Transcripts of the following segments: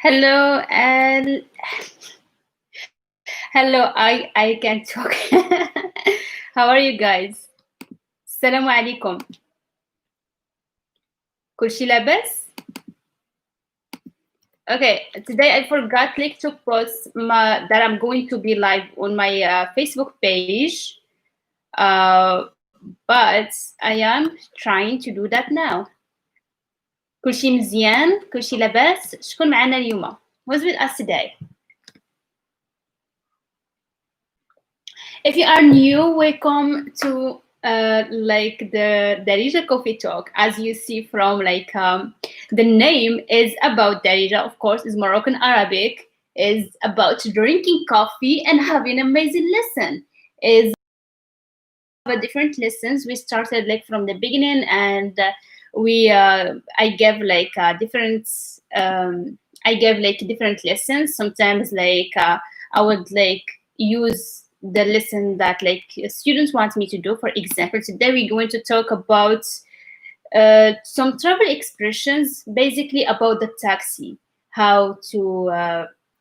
Hello, and hello. I can talk. How are you guys? السلام عليكم. كل شي لاباس? Okay, today I forgot to post that I'm going to be live on my Facebook page, but I am trying to do that now. كل شي مزيان؟ كل شي لاباس؟ شكون معنا اليوم؟ Who's with us today? If you are new, welcome to the Darija Coffee Talk. As you see from the name is about Darija, of course, is Moroccan Arabic, is about drinking coffee and having amazing lesson. Is different lessons. We started from the beginning, and I gave different lessons. Sometimes I would use the lesson that students want me to do. For example, today we're going to talk about some travel expressions, basically about the taxi, how to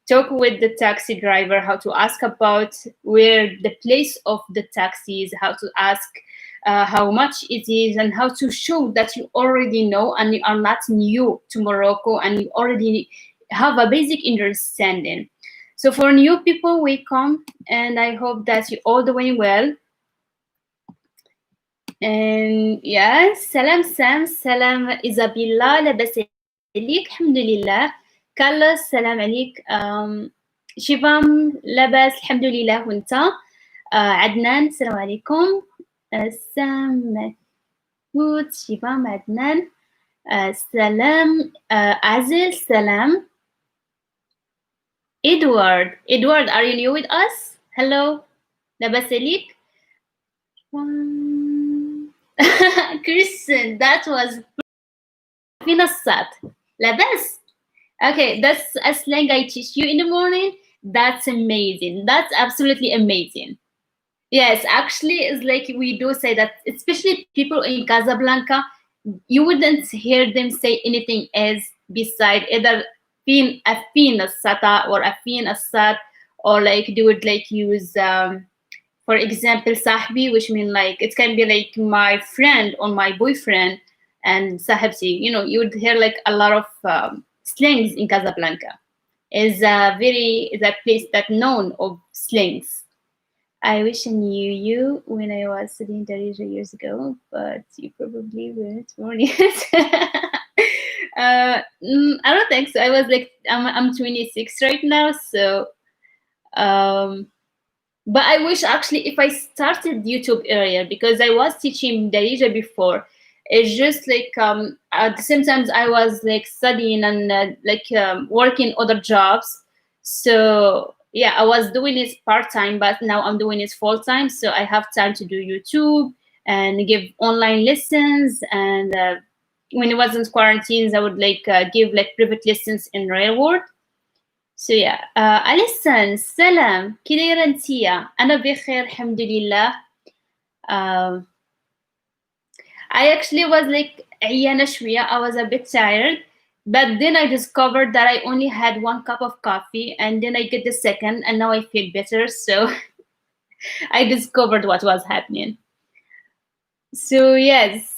talk with the taxi driver, how to ask about where the place of the taxi is, how to ask how much it is, and how to show that you already know and you are not new to Morocco and you already have a basic understanding. So for new people, welcome, and I hope that you're all doing well. And yes, salam Sam, salam Isabella, لاباس عليك؟ الحمد لله. Carlos, salam عليك. شيفام لاباس الحمد لله وانت. عدنان السلام عليكم. سام محمود شيفام عدنان. سلام عزل سلام. Edward, are you new with us? Hello, لاباس عليك؟ Kristen, that was Finasat. لاباس. Okay, that's a slang I teach you in the morning. That's amazing. That's absolutely amazing. Yes, actually, it's we do say that, especially people in Casablanca, you wouldn't hear them say anything else beside either fin asata or afin asat, or they would use for example sahbi, which mean it can be my friend or my boyfriend, and sahibsi. You would hear a lot of slangs in Casablanca. Is a place that known of slangs. I wish I knew you when I was studying Darija years ago, but you probably weren't born yet. I don't think so. I was I'm 26 right now, so but I wish actually if I started YouTube earlier, because I was teaching Darija before. It's just at the same time I was studying and working other jobs. So yeah, I was doing it part-time, but now I'm doing it full-time. So I have time to do YouTube and give online lessons. And when it wasn't quarantines, I would give private lessons in real world. So yeah, Alison, salam, كي دايرة انتيا؟ أنا بخير الحمد لله. I actually was عيانة شوية. I was a bit tired, but then I discovered that I only had 1 cup of coffee, and then I get the second, and now I feel better. So I discovered what was happening. So yes.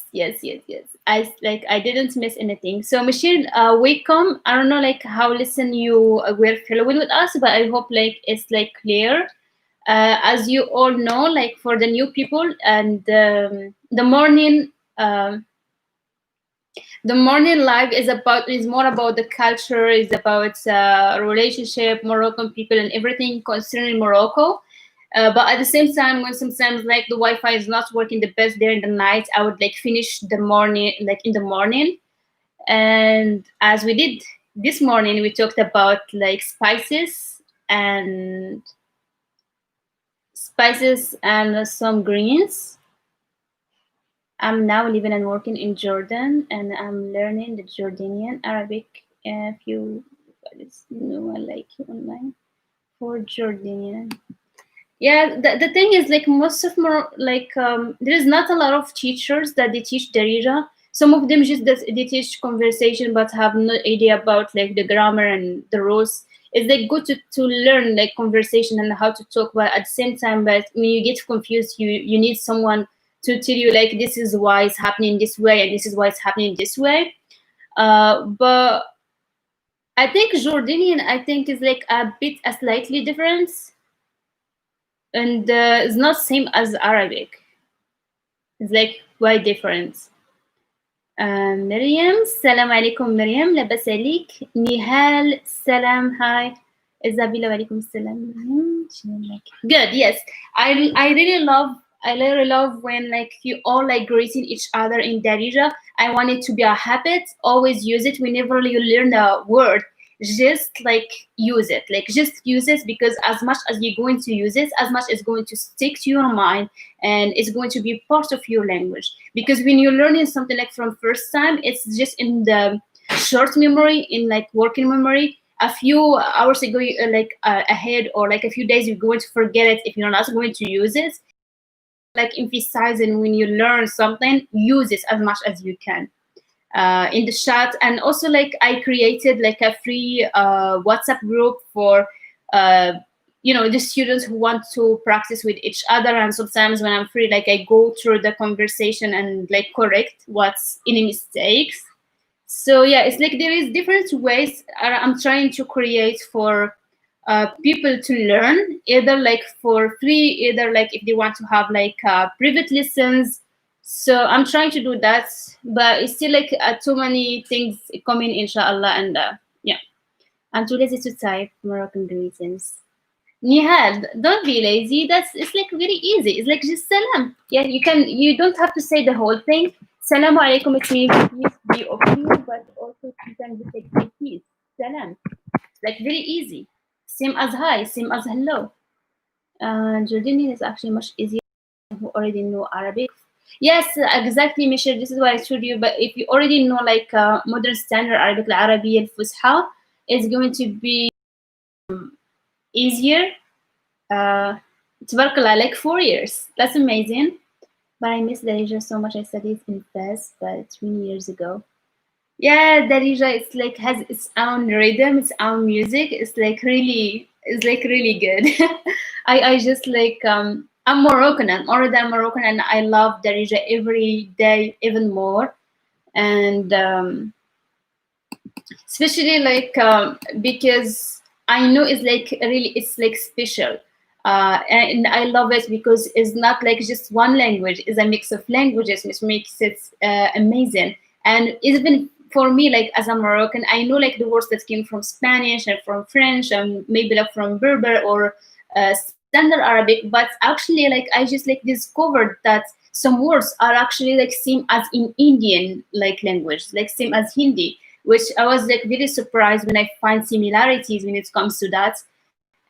I didn't miss anything. So Michelle, welcome. I don't know how listen you were following with us, but I hope it's clear. As you all know, for the new people, and the morning live is more about the culture, is about relationship, Moroccan people, and everything concerning Morocco. But at the same time, when sometimes the Wi-Fi is not working the best there in the night, I would finish the morning in the morning. And as we did this morning, we talked about spices and some greens. I'm now living and working in Jordan, and I'm learning the Jordanian Arabic. If you know, online for Jordanian. Yeah, the thing is most of more there is not a lot of teachers that they teach Darija. Some of them just they teach conversation but have no idea about like the grammar and the rules. It's like good to learn like conversation and how to talk, but at the same time, but when you get confused, you need someone to tell you like this is why it's happening this way and this is why it's happening this way. But I think Jordanian, I think, is like a slightly different, and it's not same as Arabic. It's like quite different. مريم السلام عليكم مريم لاباس عليك نهال السلام هاي Isabella وعليكم السلام good yes I really love when like you all like greeting each other in Darija. I want it to be a habit. Always use it whenever you learn a word. Just like use it because as much as you're going to use it, as much it's going to stick to your mind and it's going to be part of your language. Because when you're learning something like from first time, it's just in the short memory, in like working memory. A few hours ago, ahead, or like a few days, you're going to forget it if you're not going to use it. Like emphasizing when you learn something, use it as much as you can in the chat. And also like I created like a free WhatsApp group for the students who want to practice with each other. And sometimes when I'm free, like I go through the conversation and like correct what's any mistakes. So yeah, it's like there is different ways I'm trying to create for people to learn, either like for free, either like if they want to have like private lessons. So I'm trying to do that, but it's still like too many things coming, inshallah. And yeah, I'm too lazy to type Moroccan greetings. Nihal, don't be lazy. It's like very easy. It's like just salam. Yeah, you don't have to say the whole thing. Salamu alaikum, it means peace be of you, but also you can just like peace. Salam. Like very easy. Same as hi, same as hello. Jordanian is actually much easier who already know Arabic. Yes, exactly, Michelle. This is what I told you. But if you already know like modern standard Arabic, Arabic al-Fusha, it's going to be easier. Tabarakallah, like 4 years. That's amazing. But I miss Darija so much. I studied in Fes, but 20 years ago. Yeah, Darija, it's like has its own rhythm, its own music. It's like really good. I just like I'm Moroccan. I'm already Moroccan, and I love Darija every day even more. And especially like because I know it's like special. And I love it because it's not like just one language; it's a mix of languages, which makes it amazing. And even for me, like as a Moroccan, I know like the words that came from Spanish and from French and maybe like from Berber or Standard Arabic. But actually, like I just like discovered that some words are actually like same as in Indian like language, like same as Hindi, which I was like really surprised when I find similarities when it comes to that.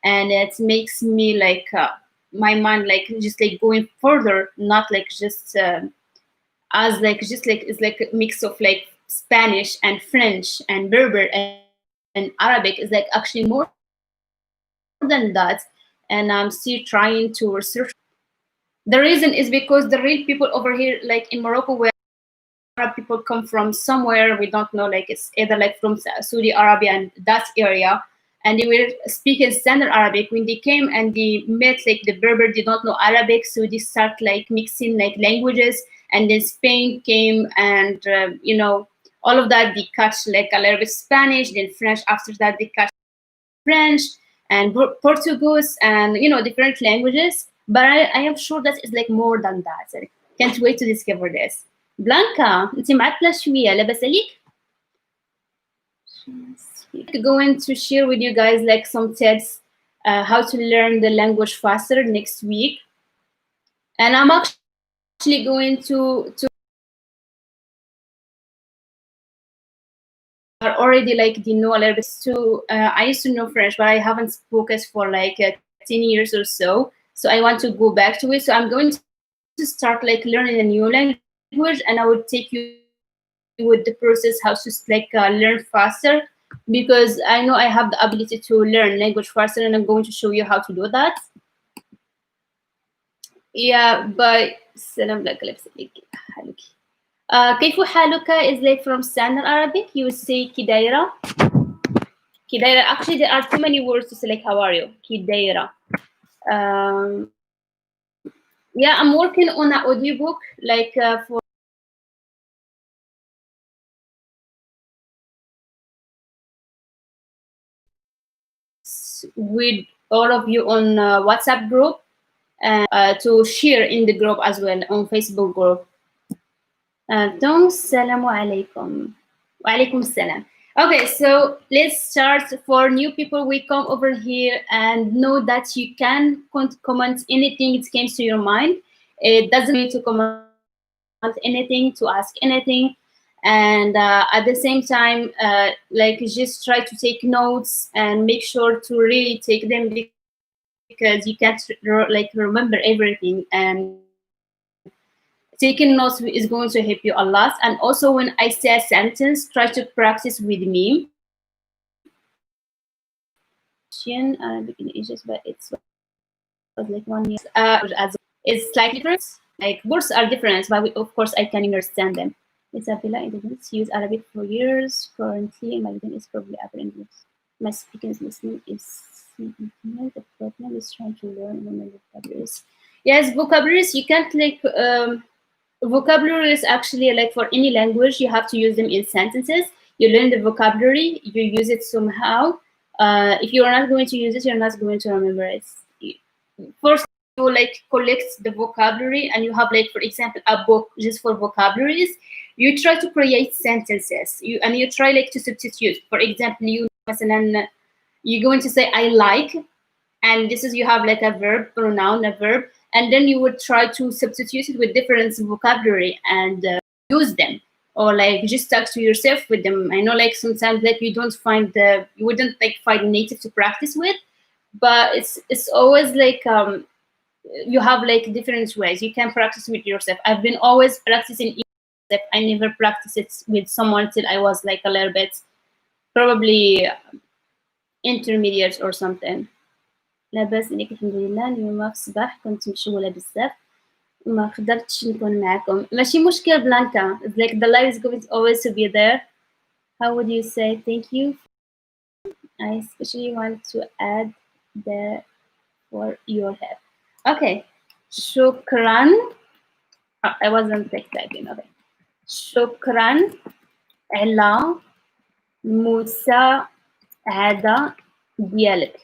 And it makes me like my mind like just like going further, not like just as like just like it's like a mix of like Spanish and French and Berber and Arabic is like actually more than that. And I'm still trying to research. The reason is because the real people over here, like in Morocco, where Arab people come from somewhere we don't know, like it's either like from Saudi Arabia and that area, and they were speaking standard Arabic. When they came and they met like the Berber, they don't know Arabic, so they start like mixing like languages. And then Spain came, and all of that they catch like a little bit Spanish, then French. After that they catch French and Portuguese and different languages. But I am sure that it's like more than that. I can't wait to discover this. Blanca, انت معطلة شوية لاباس عليك؟ Going to share with you guys like some tips how to learn the language faster next week. And I'm actually going to are already like they know a little bit. So I used to know French, but I haven't spoken for like 10 years or so. So I want to go back to it. So I'm going to start like learning a new language, and I will take you with the process how to like learn faster, because I know I have the ability to learn language faster, and I'm going to show you how to do that. Yeah, but salam alaikum. كيف حالك is like from standard Arabic. You would say kidaira. Kidaira. Actually, there are too many words to say like how are you. Kidaira. Yeah, I'm working on an audiobook like for with all of you on WhatsApp group and to share in the group as well on Facebook group. Tom, salamu alaikum. Wa alaikum salam. Okay, so let's start. For new people, we come over here and know that you can comment anything that comes to your mind. It doesn't mean to comment anything, to ask anything. And at the same time, like just try to take notes and make sure to really take them because you can't remember everything. And taking notes is going to help you a lot. And also, when I say a sentence, try to practice with me. Arabic in Egypt, but it was like 1 year. As it's slightly different. Like words are different, but of course I can understand them. Isabella, I didn't use Arabic for years. Currently, my living is probably upper English. My speaking and listening is the problem is trying to learn the vocabularies. Yes, vocabularies you can't like vocabulary is actually like for any language you have to use them in sentences. You learn the vocabulary, you use it somehow. If you're not going to use it, you're not going to remember it. First you like collect the vocabulary and you have like for example a book just for vocabularies. You try to create sentences and you try like to substitute. For example, you're going to say I like, and this is you have like a verb pronoun, a verb, and then you would try to substitute it with different vocabulary and use them, or like just talk to yourself with them. I know like sometimes like you wouldn't like find native to practice with, but it's always like you have like different ways you can practice with yourself. I've been always practicing it. I never practiced it with someone till I was like a little bit probably intermediate or something. لاباس عليك الحمد لله. اليوم في الصباح كنت مشغولة بزاف ما قدرتش نكون معكم. ماشي مشكل بلانكا. It's like the light is going always to be there. How would you say thank you? I especially want to add the for your help. Okay. شكرا. I wasn't like typing. Okay. شكرا على المساعدة ديالك.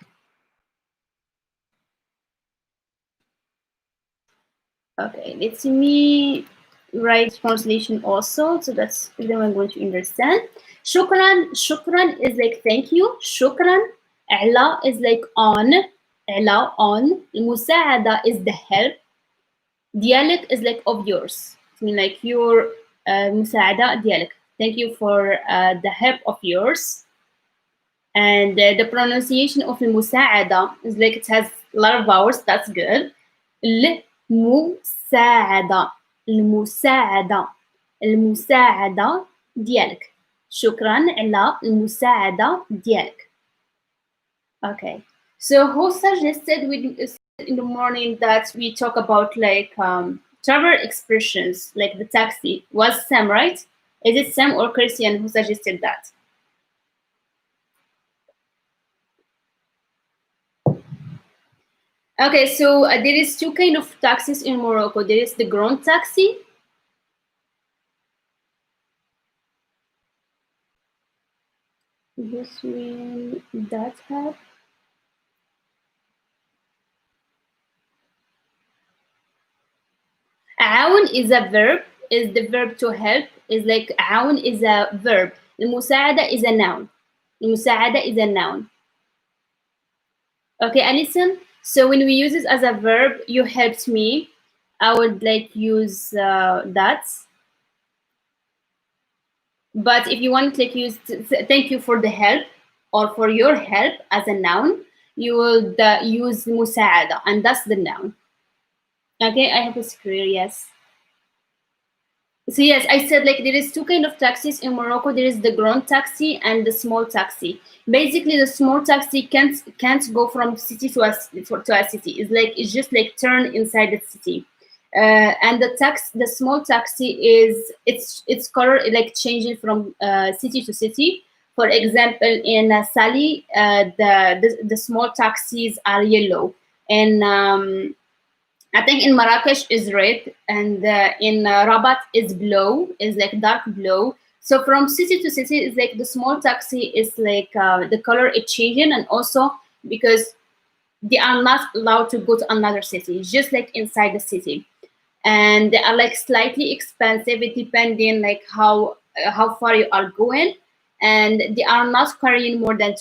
Okay, let me write translation also, so that's everyone going to understand. Shukran, shukran is like thank you. Shukran, ala is like on, ala on. Musa'ada is the help. Dialek is like of yours. I mean like your musa'ada dialek. Thank you for the help of yours. And the pronunciation of musa'ada is like it has a lot of vowels. That's good. المساعدة المساعدة المساعدة ديالك. شكرا على المساعدة ديالك. Okay, so who suggested in the morning that we talk about like travel expressions like the taxi? Was Sam, right? Is it Sam or Christian who suggested that? Okay, so there is two kind of taxis in Morocco. There is the grand taxi. This will that have. عاون is a verb, is the verb to help, is like عاون is a verb. المساعدة is a noun. المساعدة is a noun. Okay, Alison. So when we use it as a verb, you helped me. I would like use that. But if you want to like use thank you for the help or for your help as a noun, you will use مساعدة, and that's the noun. Okay, I hope it's clear. Yes. So yes, I said like there is two kind of taxis in Morocco. There is the grand taxi and the small taxi. Basically, the small taxi can't go from city to a city. It's just like turn inside the city. And the small taxi is its color like changing from city to city. For example, in Sali, the small taxis are yellow, and I think in Marrakesh is red, and in Rabat is blue, is like dark blue. So from city to city, is like the small taxi is like the color is changing, and also because they are not allowed to go to another city, just like inside the city, and they are like slightly expensive. It depending like how far you are going, and they are not carrying more than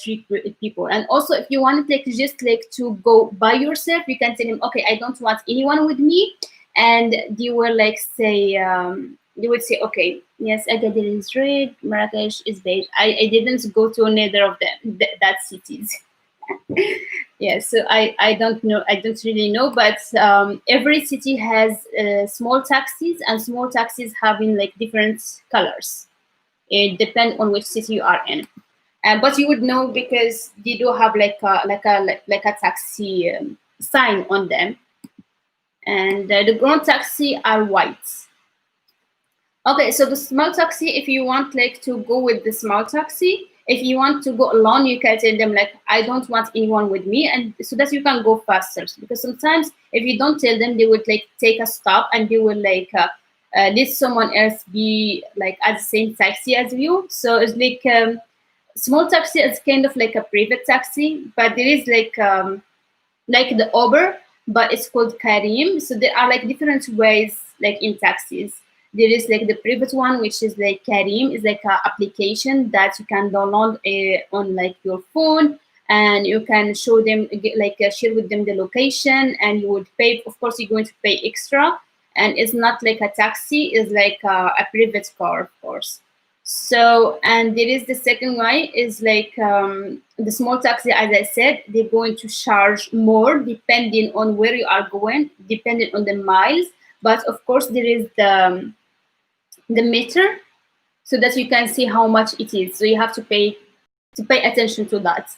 people. And also, if you want like just like to go by yourself, you can tell him, okay, I don't want anyone with me, and they will like say they would say, okay, yes, Agadir is red, Marrakesh is beige. I didn't go to neither of them that cities. Yeah, so I don't know, I don't really know, but every city has small taxis, and small taxis having like different colors. It depends on which city you are in, but you would know because they do have like a taxi sign on them, and the grand taxi are white. Okay, so the small taxi, if you want like to go with the small taxi, if you want to go alone, you can tell them like, I don't want anyone with me, and so that you can go faster. Because sometimes if you don't tell them, they would like take a stop, and they will like let someone else be like at the same taxi as you. So it's like small taxi is kind of like a private taxi, but there is like the Uber, but it's called Karim. So there are like different ways like in taxis. There is like the private one, which is like Karim, is like a application that you can download on like your phone, and you can show them like share with them the location, and you would pay. Of course, you're going to pay extra, and it's not like a taxi; it's like a private car, of course. So, and there is the second way is like the small taxi, as I said, they're going to charge more depending on where you are going, depending on the miles. But of course, there is the meter, so that you can see how much it is. So you have to pay attention to that.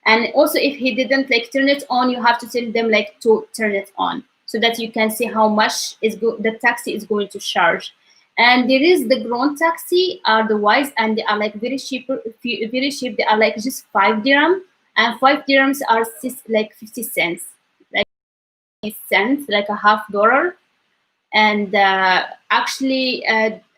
And also, if he didn't like turn it on, you have to tell them like to turn it on, so that you can see how much the taxi is going to charge. And there is the grand taxi are the wise, and they are like very cheap, very cheap. They are like just 5 dirham, and 5 dirhams are like 50 cents, like cents, like a half dollar. And actually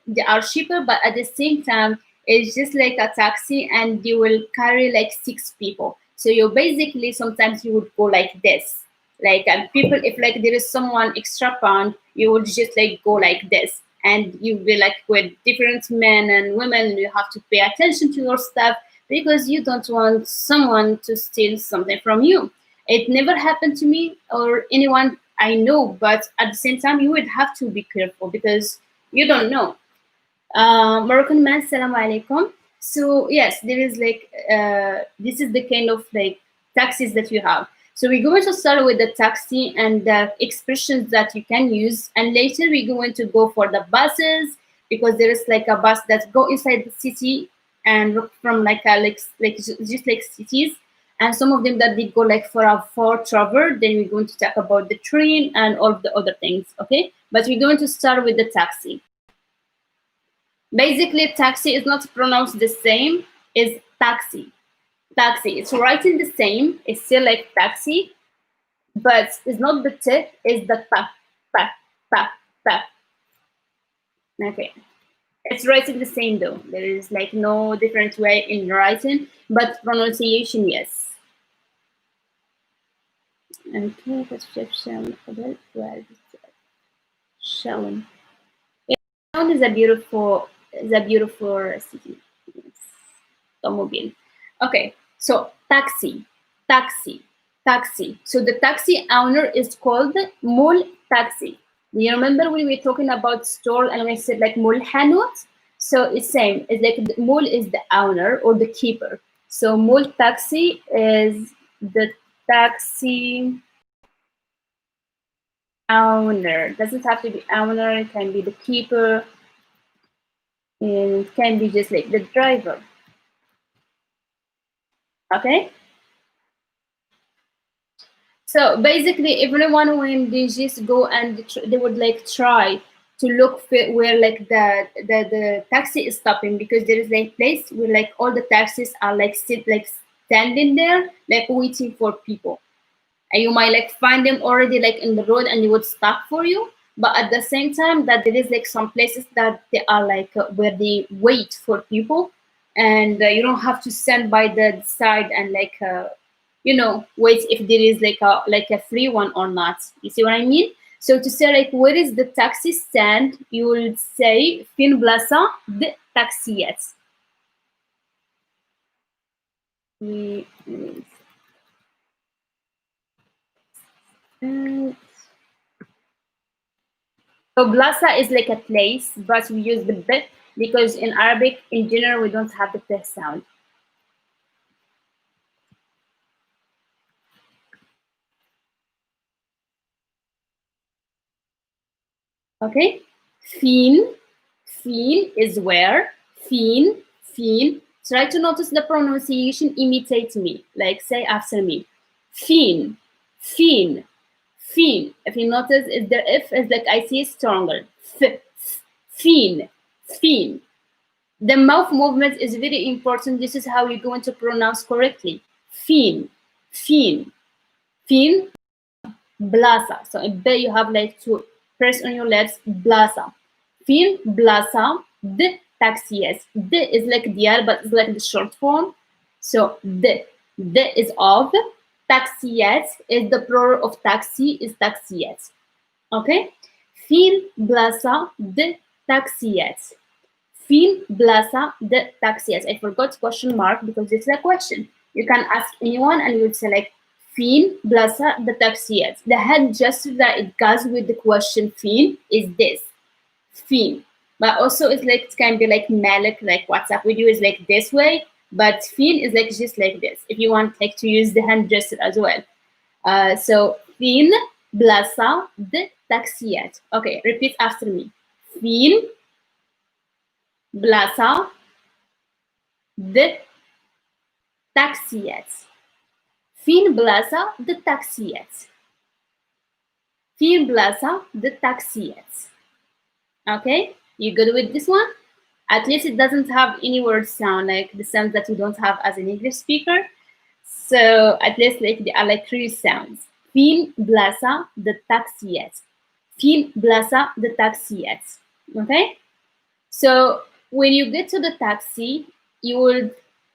they are cheaper, but at the same time it's just like a taxi, and you will carry like 6 people. So you basically sometimes you would go like this, like people, if like there is someone extra pound, you would just like go like this, and you'll be like with different men and women, and you have to pay attention to your stuff, because you don't want someone to steal something from you. It never happened to me or anyone I know, but at the same time, you would have to be careful because you don't know. Moroccan man, salam alaikum. So yes, there is like this is the kind of like taxis that you have. So we're going to start with the taxi and the expressions that you can use, and later we're going to go for the buses, because there is like a bus that go inside the city and look from like a like just like cities, and some of them that they go like for a far travel. Then we're going to talk about the train and all of the other things. Okay, but we're going to start with the taxi. Basically, taxi is not pronounced the same as taxi. Taxi, it's writing the same. It's still like taxi, but it's not the T, it's the ta, ta, ta, ta. Okay. It's writing the same though. There is like no different way in writing, but pronunciation, yes. Okay, perception, well, shown. Town is a beautiful city. Yes. Automobile. Okay, so taxi, taxi, taxi. So the taxi owner is called mul taxi. Do you remember when we were talking about store and we said like mul hanut? So it's same. It's like the mul is the owner or the keeper. So mul taxi is the taxi owner. Doesn't have to be owner. It can be the keeper. And it can be just like the driver. Okay. So basically, everyone when they just go and they would like try to look for where like the taxi is stopping, because there is like place where like all the taxis are like standing there like waiting for people, and you might like find them already like in the road and they would stop for you. But at the same time, that there is like some places that they are like where they wait for people, and you don't have to stand by the side and like wait if there is like a free one or not. You see what I mean? So to say like where is the taxi stand, you will say fin plaza de taxis. Mm, mm. So blasa is like a place, but we use the b because in Arabic, in general, we don't have the p sound. Okay? Fin, fin is where. Fin, fin. Try to notice the pronunciation. Imitate me. Like say after me. Fin, fin, fin. If you notice, is the if is like I see stronger. Fin, fin. The mouth movement is very important. This is how you're going to pronounce correctly. Fin, fin, fin, blasa. So in B you have like to press on your lips, blasa. Fin, blasa, d, taxis. D is like diyar, but it's like the short form. So d. D is of. Taxis is the plural of taxi, is taxis. Okay? Fin, blasa, d, taxis. Fin plaza de taxis. I forgot question mark because it's a question. You can ask anyone and you would select fin plaza de taxis. The head gesture that it goes with the question fin is this. Fin. But also it's like it can be like Malik, like WhatsApp video is like this way, but fin is like just like this. If you want like to use the hand gesture as well. So fin plaza de taxis. Okay, repeat after me. Fin plaza de taxis. Fin plaza de taxis. Fin plaza de taxis. Okay, you good with this one? At least it doesn't have any word sound like the sounds that we don't have as an English speaker. So at least like they are like three sounds. Fin plaza de taxis. Fin plaza de taxis. Okay? So when you get to the taxi, you will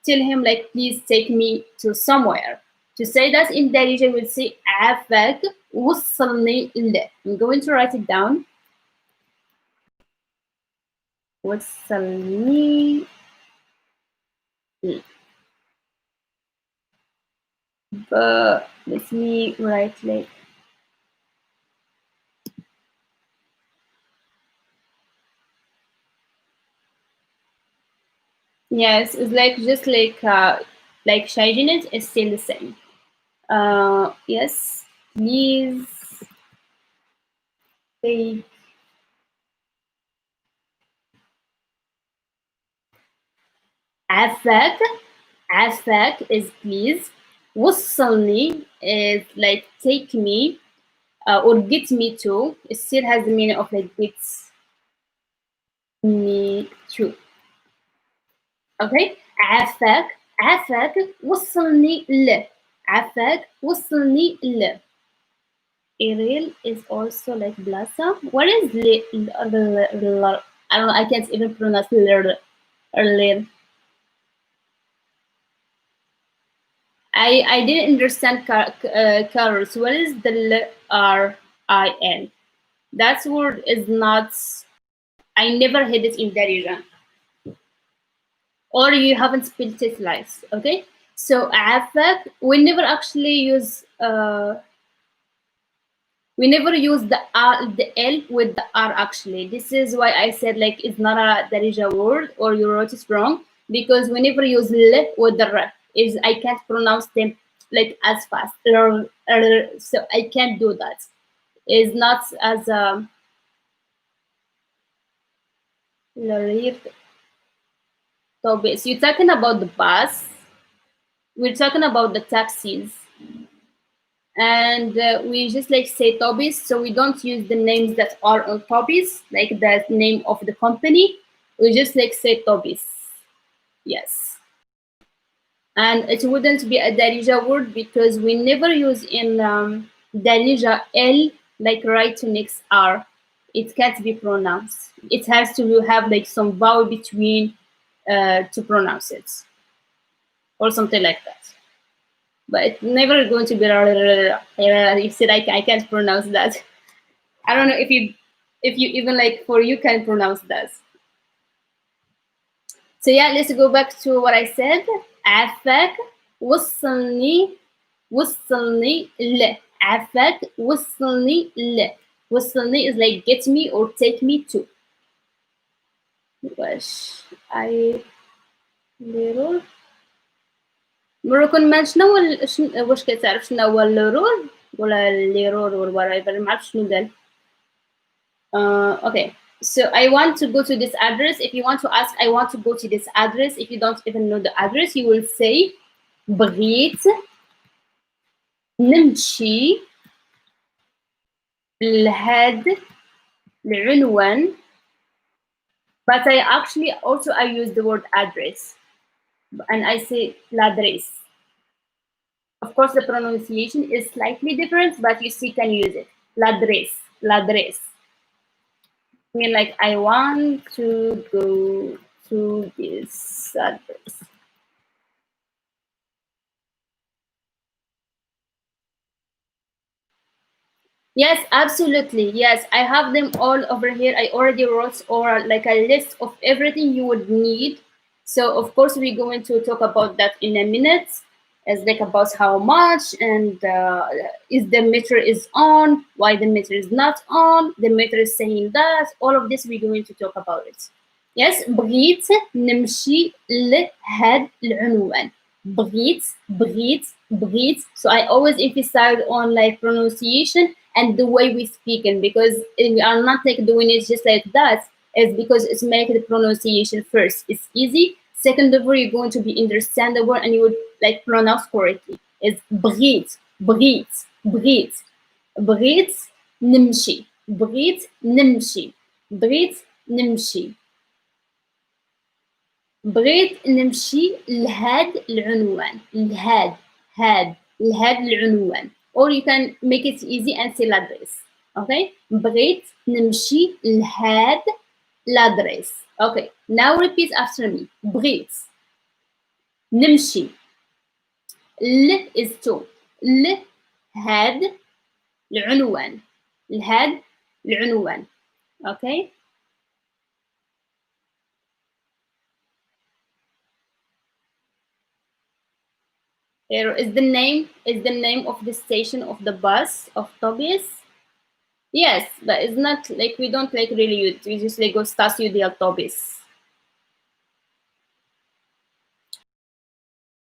tell him like, please take me to somewhere. To say that in Darija, we'll say عافاك وصلني له. I'm going to write it down. وصلني له. But let me write like, yes, it's like just like changing it is still the same. Yes, please take عافاك. عافاك is please. وصلني is like take me or get me to. It still has the meaning of like get me to. Okay? عافاك. عافاك وصلني له. عافاك وصلني له. Iril is also like blasa. What is I don't know, I can't even pronounce lil. I didn't understand colors. What is the RIL? That word is not. I never heard it in Darija, or you haven't spelled it right. Okay, so afak we never actually use. We never use the R, the L with the R actually. This is why I said like it's not a Darija word or you wrote it wrong, because we never use L with the R. Is I can't pronounce them like as fast. So I can't do that. Is not as so you're talking about the bus. We're talking about the taxis. and we just like say Tobis, so we don't use the names that are on Tobis, like the name of the company. We just like say Tobis. Yes. And it wouldn't be a Darija word because we never use in Darija L like right to next R. It can't be pronounced. It has to have like some vowel between to pronounce it or something like that. But it's never going to be. You said I can't pronounce that. I don't know if you even like for you can pronounce that. So yeah, let's go back to what I said. عفاك وصلني وصلني ل عفاك وصلني ل وصلني is like get me or take me to. واش I ليرور مركون ما شنو واش كتعرف شنو هو الليرور ولا الليرور ولا whatever ما عرفتش شنو قال. Okay, so I want to go to this address. If you want to ask, I want to go to this address. If you don't even know the address, you will say بغيت نمشي لهاد العنوان. But I actually also I use the word address and I say l'adresse. Of course, the pronunciation is slightly different, but you still can use it. L'adresse, l'adresse. I mean, like, I want to go to this address. Yes, absolutely. Yes, I have them all over here. I already wrote or like a list of everything you would need. So of course we're going to talk about that in a minute. It's like about how much and is the meter is on, why the meter is not on, the meter is saying that. All of this we're going to talk about it. Yes, بغيت نمشي لهاد العنوان. بغيت. So I always emphasize on like pronunciation and the way we speak it because we are not like doing it just like that. It's because it's make the pronunciation first. It's easy. Second of all, you're going to be understandable and you would like pronounce correctly. It's بغيت نمشي بغيت نمشي لهاد العنوان لهاد العنوان or you can make it easy and say l'adresse. Okay, بغيت نمشي لهاد l'adresse. Okay, now repeat after me. بغيت نمشي is to لهاد العنوان لهاد العنوان. Okay, here is the name of the station of the bus of Tobias. Yes, but it's not like we don't like really use it. We just like go Stasio de Autobus.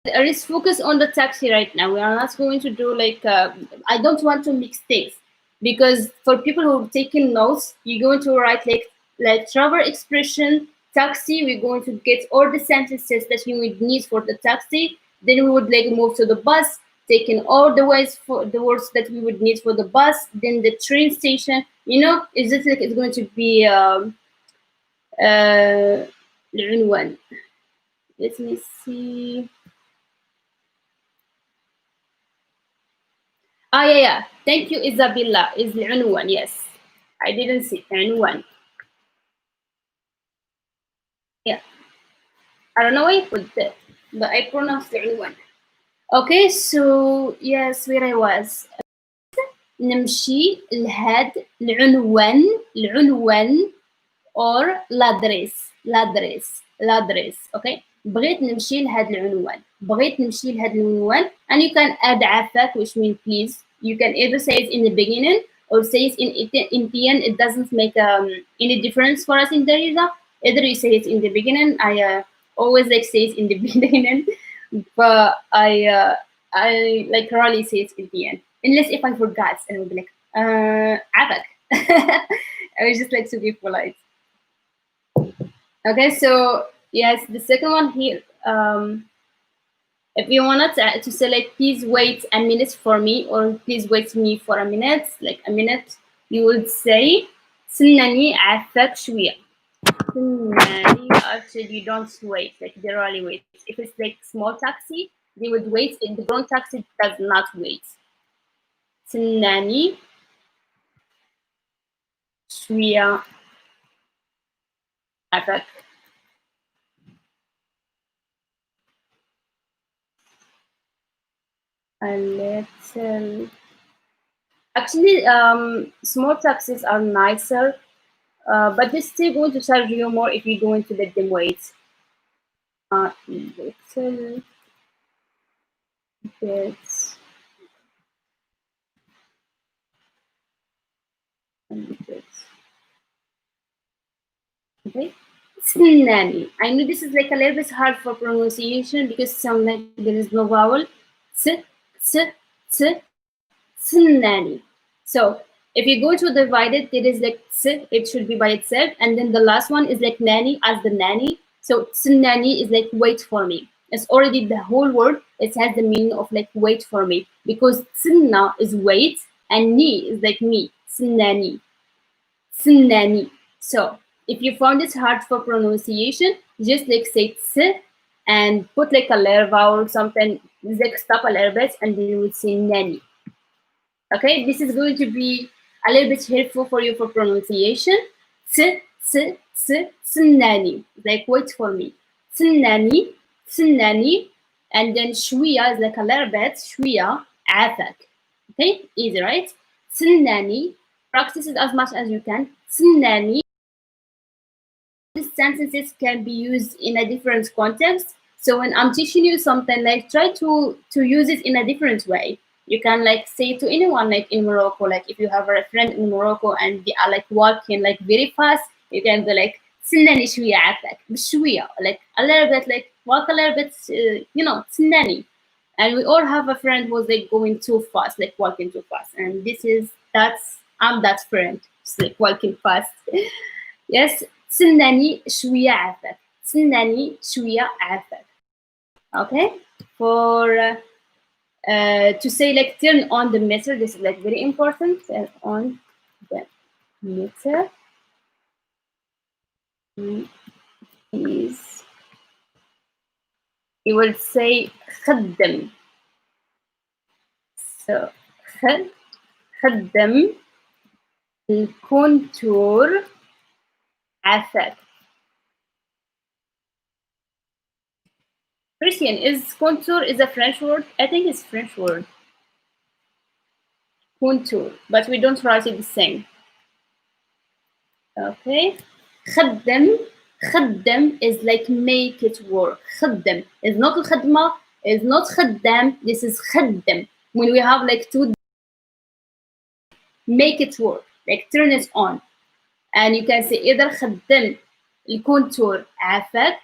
Let's focus on the taxi right now. We are not going to do like I don't want to mix things because for people who are taking notes, you're going to write like travel expression taxi. We're going to get all the sentences that you would need for the taxi. Then we would like move to the bus, taking all the ways for the words that we would need for the bus. Then the train station. You know, is it like it's going to be العنوان. Let me see. Yeah. Thank you, Isabella. Is العنوان. Yes. I didn't see العنوان. Yeah. I don't know why I put that, but I pronounced العنوان. Okay, so yes, where I was. نمشي لهاد العنوان or l'adresse. Okay. بغيت نمشي لهاد العنوان and you can add عفاك which means please. You can either say it in the beginning or say it in the end. It doesn't make any difference for us in Darija. Either you say it in the beginning. I always like say it in the beginning, but I like rarely say it in the end unless if I forgot and I'll be like عفاك. I was just like to be polite. Okay, so yes, the second one here If you wanted to select please wait a minute for me or please wait me for a minute, like a minute, you would say سنني عفاك شوية. سنني, actually you don't wait, like they really wait. If it's like small taxi, they would wait. If the grown taxi does not wait. سنني شوية عفاك. A little. Actually, small taxis are nicer, but they're still going to charge you more if you're going to let them wait. Little bit. Okay. Snani. I know this is like a little bit hard for pronunciation because some like there is no vowel. S, s, snani. So if you go to divide it, there is like s, it should be by itself, and then the last one is like nanny as the nanny. So snani is like wait for me. It's already the whole word. It has the meaning of like wait for me because sinna is wait and ni is like me. Snani. Snani. So if you found it hard for pronunciation, just like say ts and put like a layer vowel or something, like stop a little bit and then you would say nanny. Okay, this is going to be a little bit helpful for you for pronunciation. Ts, ts, ts, snani. Like wait for me. Snani, snani. And then shwiya is like a little bit. Shwiya, afak. Okay, easy, right? Snani. Practice it as much as you can. Snani. These sentences can be used in a different context. So when I'm teaching you something, like try to use it in a different way. You can like say to anyone like in Morocco, like if you have a friend in Morocco and they are like walking like very fast, you can be like سنني شوية عفاك بشوية, like a little bit, like walk a little bit, سنني. And we all have a friend who's like going too fast, like walking too fast, and I'm that friend, just like walking fast. Yes, سنني شوية عفاك. سنني شوية عفاك. Okay, for to say like turn on the meter, this is like very important. Turn on the meter. Is you will say خدم. So خدم الكونتور عفاك. Christian, is contour is a French word? I think it's French word. Contour, but we don't write it the same. Okay. خدم. خدم is like make it work. خدم is not الخدمة, is not خدام. This is خدم. When we have like two, make it work, like turn it on. And you can say either خدم الكونتور عفاك.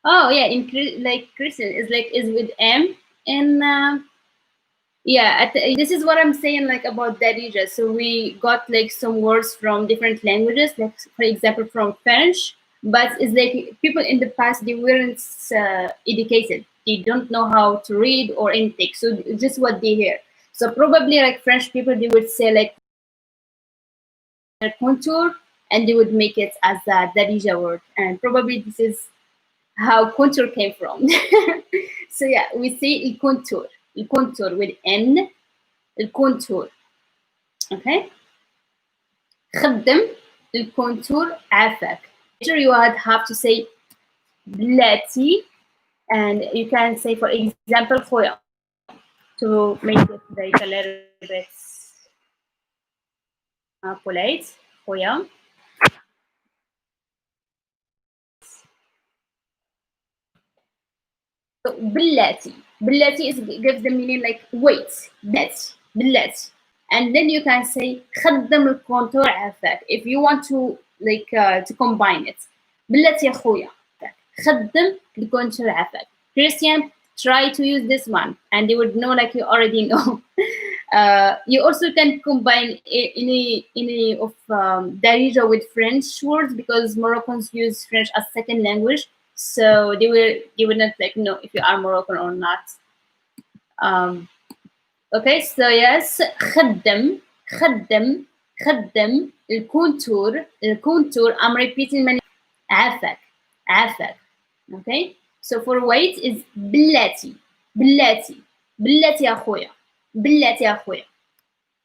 Oh yeah, in like Christian is like is with M and yeah, this is what I'm saying like about Darija. So we got like some words from different languages, like for example from French, but it's like people in the past they weren't educated. They don't know how to read or anything. So just what they hear. So probably like French people they would say like contour and they would make it as a Darija word, and probably this is how contour came from. So yeah, we say el contour with N, el contour. Okay. خدم الكونتور عافاك. Later you would have to say بلاتي, and you can say for example خويا to make it like a little bit polite. خويا. So بلاتي. بلاتي gives the meaning like wait. بلاتي. And then you can say خدم الكونتور عافاك if you want to like to combine it. بلاتي يا خويا. خدم الكونتور عافاك. Christian, try to use this one and they would know like you already know. You also can combine any of Darija with French words because Moroccans use French as second language. So they will not like know if you are Moroccan or not. Um, okay, so yes, خدم خدم خدم الكونتور. I'm repeating many. عافاك عافاك. Okay, so for wait is بلاتي بلاتي بلاتي يا خويا بلاتي يا خويا.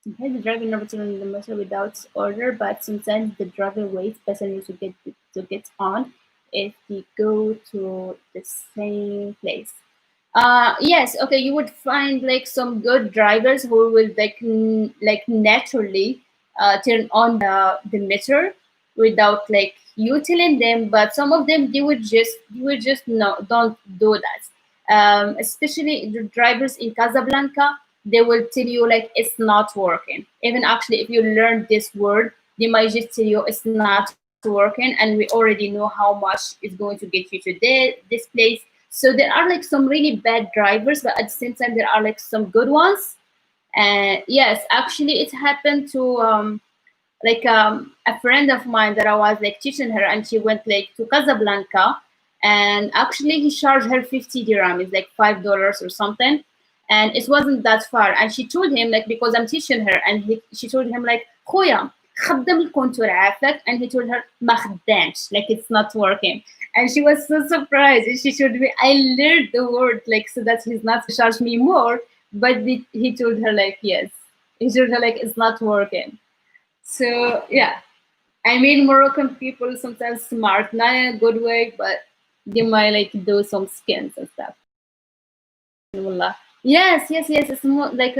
Okay, the driver never turns the motor without order, but sometimes the driver waits passengers to get on if they go to the same place. Yes, okay, you would find like some good drivers who will like naturally turn on the meter without like you telling them, but some of them they would just no don't do that. Especially the drivers in Casablanca, they will tell you like it's not working. Even actually, if you learn this word, they might just tell you it's not working, and we already know how much it's going to get you to this place. So there are like some really bad drivers, but at the same time, there are like some good ones. And yes, actually, it happened to a friend of mine that I was like teaching her, and she went like to Casablanca, and actually he charged her 50 dirham, it's like $5 or something, and it wasn't that far. And she told him like because I'm teaching her, and she told him like خويا خدم الكونتور عافاك, and he told her ما خدامش, like it's not working. And she was so surprised, and she told me I learned the word like so that he's not to charge me more, but he told her like yes, he told her like it's not working. So yeah, I mean Moroccan people sometimes smart, not in a good way, but they might like do some skins and stuff. Wallah. Yes, yes, yes. It's more like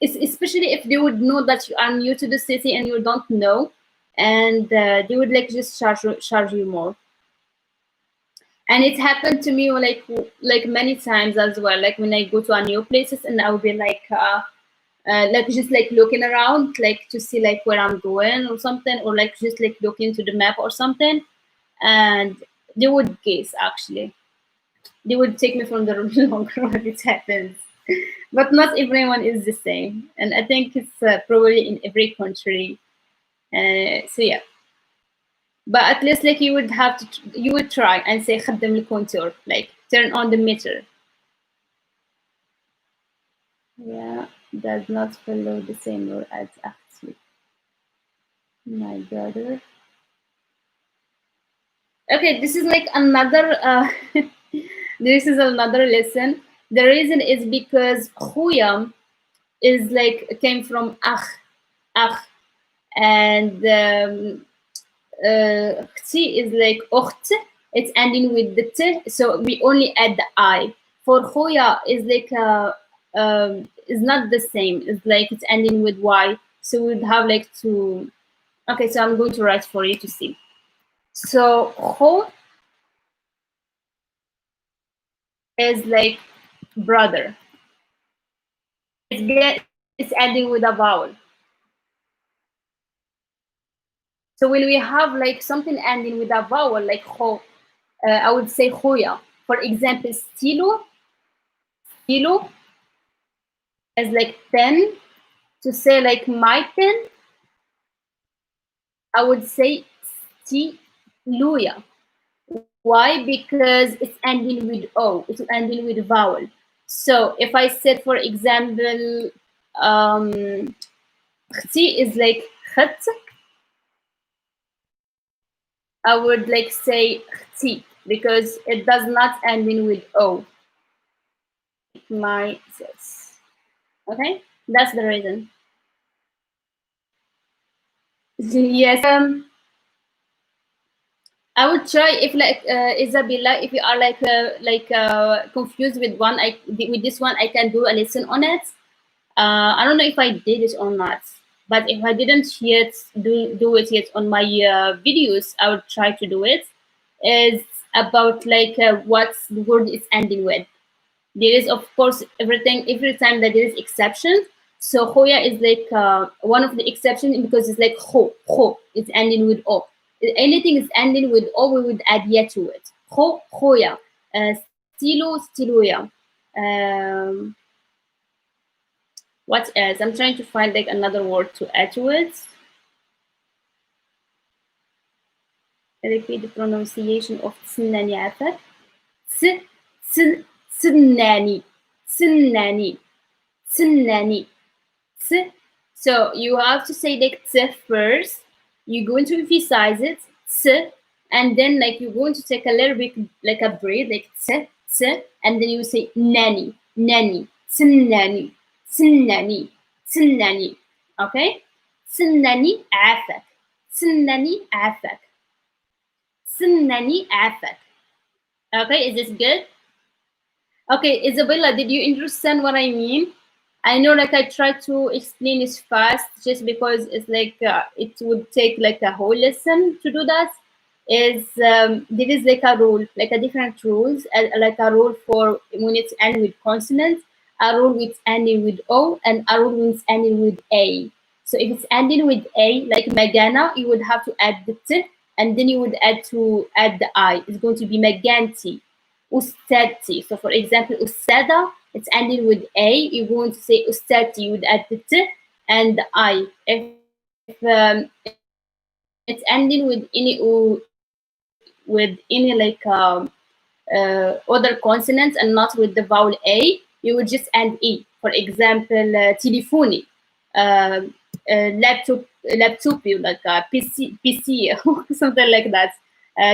it's especially if they would know that you are new to the city and you don't know, and they would like just charge you more. And it happened to me like many times as well. Like when I go to a new places and I'll be like just like looking around like to see like where I'm going or something, or like just like looking to the map or something, and they would guess actually. They would take me from the long road. It happens, but not everyone is the same, and I think it's probably in every country. So yeah, but at least like you would try and say خدم الكونتور, like turn on the meter. Yeah, does not follow the same rule as actually my brother. Okay, this is like another this is another lesson. The reason is because خويا is like came from akh, and اختي is like أخت. It's ending with the t, so we only add the I. For خويا is like is not the same. It's like it's ending with Y, so we'd have like to. Okay, so I'm going to write for you to see. So خو is like brother. It's ending with a vowel. So when we have like something ending with a vowel like kho, I would say khoya. For example, stilo is like pen. To say like my pen, I would say stiluya. Why? Because it's ending with o. It's ending with vowel. So if I said, for example, um, is like khat, I would like say khti because it does not end in with o. My sis. Okay, that's the reason. Yes. I would try if like Isabella, if you are like confused with with this one, I can do a lesson on it. I don't know if I did it or not, but if I didn't yet do it yet on my videos, I would try to do it. It's about like what the word is ending with. There is of course every time that there is exceptions. So hoya is like one of the exceptions because it's like ho, it's ending with o. If anything is ending with o, we would add ya to it. Hoya, stiluya. um what else? I'm trying to find like another word to add to it. repeat the pronunciation of تسناني عافاك. تسناني تسناني تسناني. So you have to say like t first. You're going to emphasize it, t, and then like you're going to take a little bit like a breath, like t, t, and then you say nanny, nanny, tnani, tnani, tnani. Okay? Tnani afak. Tnani afak. Tnani afak. Okay, is this good? Okay, Isabella, did you understand what I mean? I know, like I try to explain this fast, just because it's like it would take like a whole lesson to do that. Is there is like a rule, like a different rules, like a rule for when it's ending with consonants, a rule with ending with O, and a rule when it's ending with A. So if it's ending with A, like Magana, you would have to add the T, and then you would add the I. It's going to be Maganti. Ustadti. So for example, Ustada, it's ending with A. You're going to say Ustadti, you would add the T and the I. If it's ending with any like other consonants and not with the vowel A, you would just add E. For example, telefoni, laptop, like PC, something like that.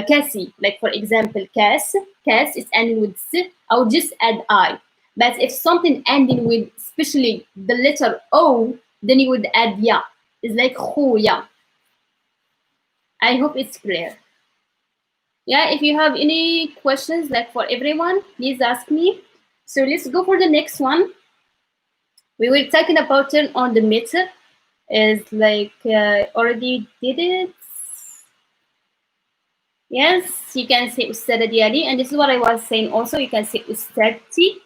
Cassie, like for example, cas is ending with S, I would just add I. But if something ending with especially the letter O, then you would add ya. It's like khoya. I hope it's clear. Yeah, if you have any questions, like for everyone, please ask me. So let's go for the next one. We were talking about turn on the meter. Is like already did it. Yes, you can say Ustada Diali, and this is what I was saying also. You can say Ustadti.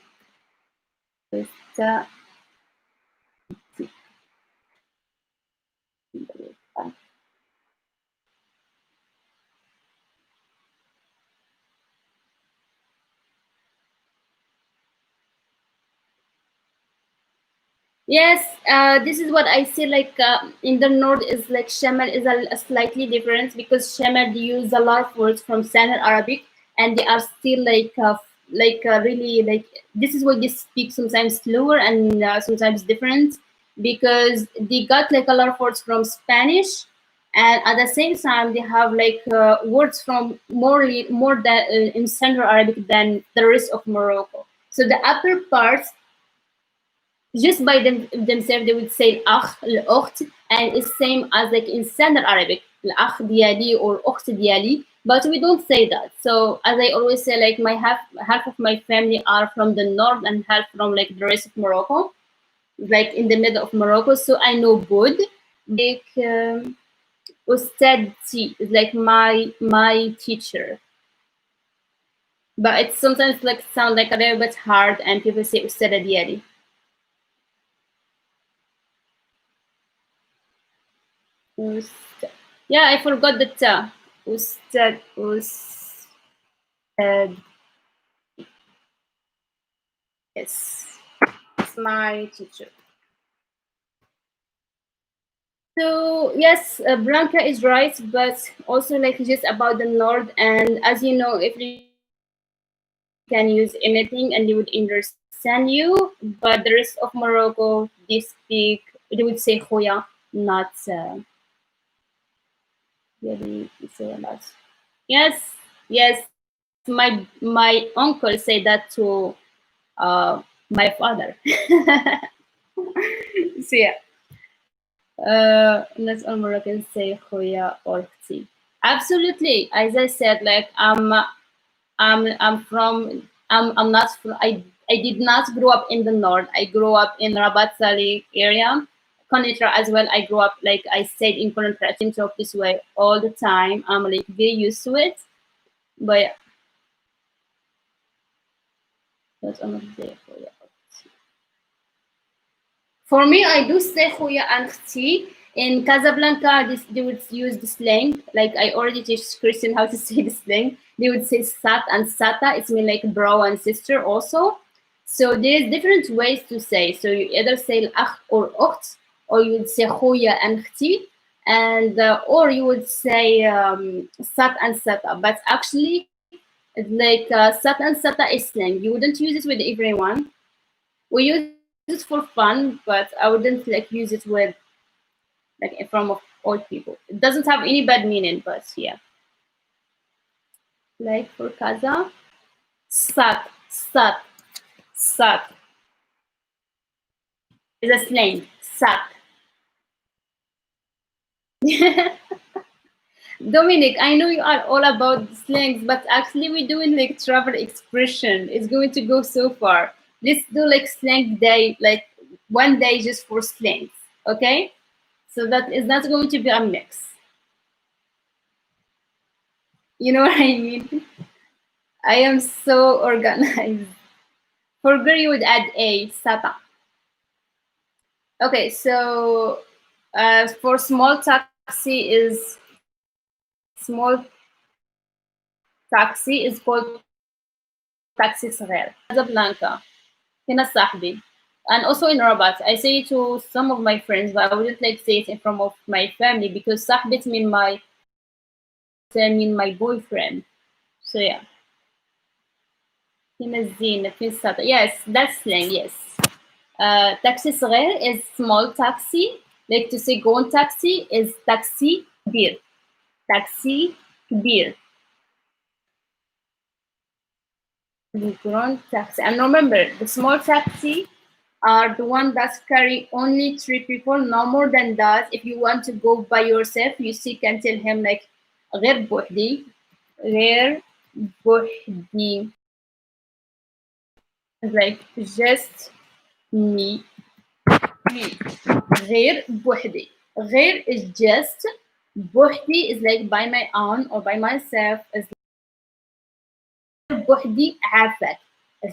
Yes, this is what I say. Like in the north, is like Shamal is a slightly different, because Shamal they use a lot of words from Standard Arabic, and they are still really like, this is why they speak sometimes slower and sometimes different, because they got like a lot of words from Spanish, and at the same time they have like words from more than in Standard Arabic than the rest of Morocco. So the upper parts, just by themselves, they would say akh, al-ukht, and it's same as like in standard Arabic, al-akh diyali or ukht diyali, but we don't say that. So as I always say, like my half of my family are from the north and half from like the rest of Morocco, like in the middle of Morocco. So I know good. Like Ustadti is like my teacher, but it sometimes like sound like a little bit hard, and people say Ustada diyali. Yeah, I forgot the ta. Ustad, yes, it's my teacher. So yes, Blanca is right, but also like just about the north, and as you know, if you can use anything and they would understand you, but the rest of Morocco, they would say Hoya, not really say a lot. Yes, yes, my uncle said that to my father. So yeah, let's all Moroccans say Khoya or Khti. Absolutely, as I said, like I'm not from, I did not grow up in the north. I grew up in Rabat Saleh area. Konitra as well. I grew up like I stayed in Konitra. I think talk this way all the time. I'm like very used to it. But yeah, that's another day for you. For me, I do say Khoya and Khti. In Casablanca, they would use the slang. Like I already teach Christian how to say the slang. They would say Sat and Sata. It's mean like bro and sister also. So there's different ways to say. So you either say Akh or Ukht, or you would say Khoya and Khti. and or you would say sat and sata, but actually it's like sat and sata is slang. You wouldn't use it with everyone. We use it for fun, but I wouldn't like use it with like in front of old people. It doesn't have any bad meaning, but yeah. Like for kaza, sat, sat, sat is a slang. Sat. Dominic, I know you are all about slangs, but actually we're doing like travel expression. It's going to go so far. Let's do like slang day, like one day just for slangs. Okay? So that is not going to be a mix. You know what I mean? I am so organized. For girl, you would add a sata. Okay, so for small taxi is small taxi is called taxi صغير. Casablanca, هنا صاحبي. And also in Rabat, I say it to some of my friends, but I wouldn't like say it in front of my family because صاحبت mean my boyfriend. So yeah. هنا الزينة في السطح. Yes, that's slang, yes. Taxi صغير is small taxi. Like to say go on taxi is taxi كبير. Taxi كبير. The grand taxi. And remember, the small taxi are the one that carry only 3 people, no more than that. If you want to go by yourself, you still can tell him like غير بوحدي, غير بوحدي. Like just me, me. غير بوحدي. غير is just. بوحدي is like by my own or by myself. Is بوحدي عافاك.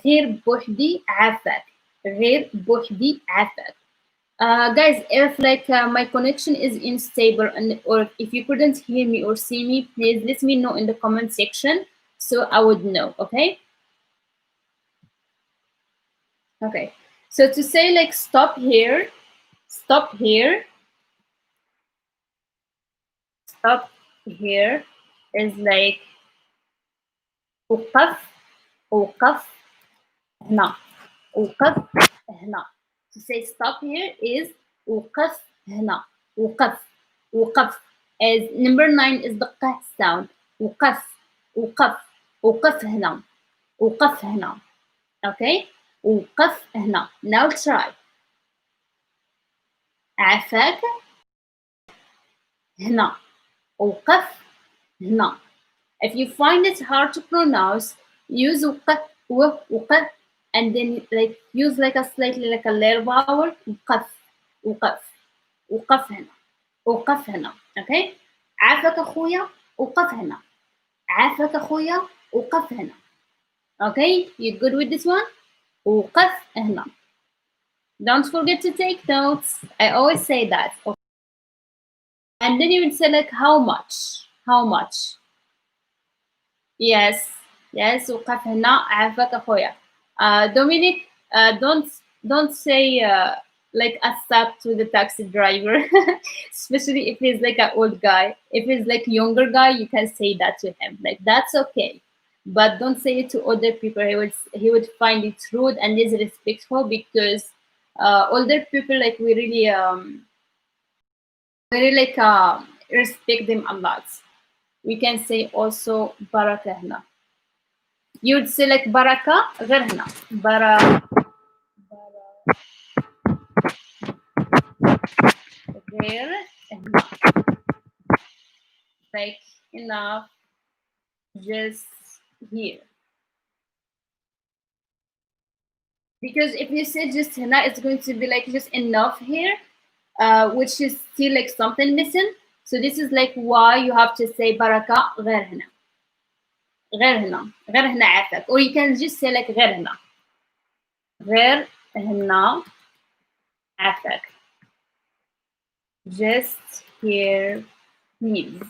غير بوحدي عافاك. غير بوحدي عافاك. Guys, if like my connection is unstable and or if you couldn't hear me or see me, please let me know in the comment section so I would know. Okay. Okay. So to say like stop here, stop here, stop here is like وقف وقف هنا وقف هنا. To say stop here is وقف هنا وقف وقف. As number 9 is the ق sound. وقف وقف وقف هنا وقف هنا. Okay. وقف هنا. Now try. عافاك هنا وقف هنا. If you find it hard to pronounce, use وقف and then like use like a slightly like a little vowel. وقف وقف وقف هنا وقف هنا. Okay. عافاك أخويا وقف هنا. عافاك أخويا وقف هنا. Okay. You good with this one? وقف هنا. Don't forget to take notes. I always say that. Okay. And then you would say like how much? How much? Yes. Yes. وقف هنا. عافاك أخويا. Dominic, don't say like a sap to the taxi driver, especially if he's like an old guy. If he's like younger guy, you can say that to him. Like that's okay, but don't say it to other people. He would find it rude and disrespectful because older people like we really like respect them a lot. We can say also baraka hna. You'd say like baraka غير هنا. غير هنا. Like enough just here. Because if you say just hina, it's going to be like just enough here, which is still like something missing. So this is like why you have to say baraka غير هنا. غير هنا. غير هنا عافاك. Or you can just say like غير هنا. غير هنا عافاك. Just here means.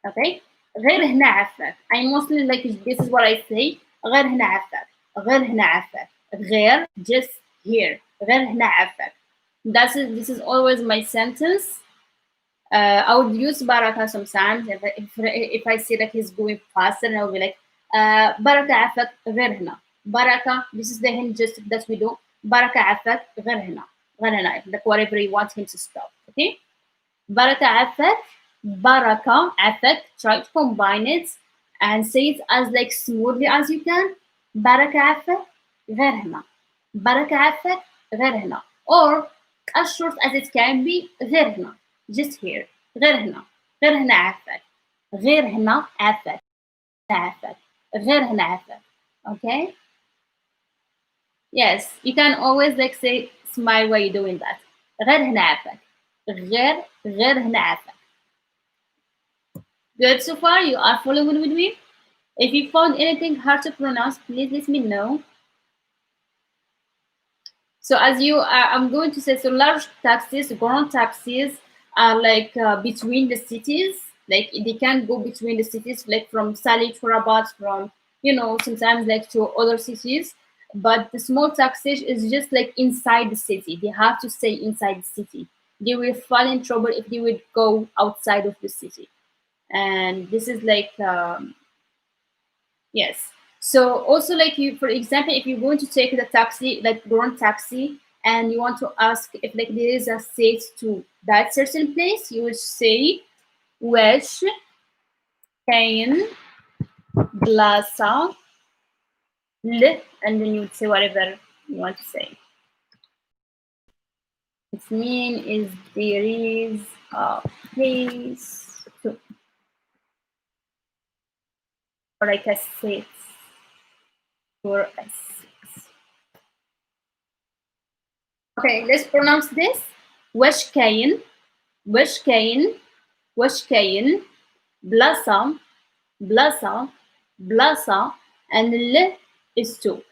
Okay. غير هنا عافاك. I mostly like this is what I say. غير هنا عافاك. غير هنا عافاك. غير just here. غير هنا عافاك. This is always my sentence. I would use baraka sometimes if I see that he's going faster, and I'll be like, baraka عفك غير هنا. Baraka, this is the hint just that we do. Baraka عفك غير هنا. غير هنا. Like whatever you want him to stop. Okay? Baraka عفك, baraka عفك. Try to combine it and say it as like smoothly as you can. Baraka عفك غير هنا. Baraka عفك غير هنا. Or as short as it can be غير هنا. Just here. غير هنا. غير هنا عفك. غير هنا عفك. عفك. غير هنا عفك. Okay? Yes, you can always like say smile while you're doing that. غير هنا عفك. غير هنا عفك. Good so far? You are following with me? If you found anything hard to pronounce, please let me know. So as you are, I'm going to say, so large taxis, grand taxis are like between the cities. Like they can go between the cities, like from Salih to Rabat, from, sometimes like to other cities. But the small taxis is just like inside the city. They have to stay inside the city. They will fall in trouble if they would go outside of the city. And this is like yes. So also like you, for example, if you're going to take the taxi, like grand taxi, and you want to ask if like there is a seat to that certain place, you would say وش كاين بلاصة ل, and then you would say whatever you want to say. Its mean is there is a place to, or like a seat for a seat. Okay, let's pronounce this. وش كاين وش كاين وش كاين بلاصة بلاصة بلاصة, and ل is two.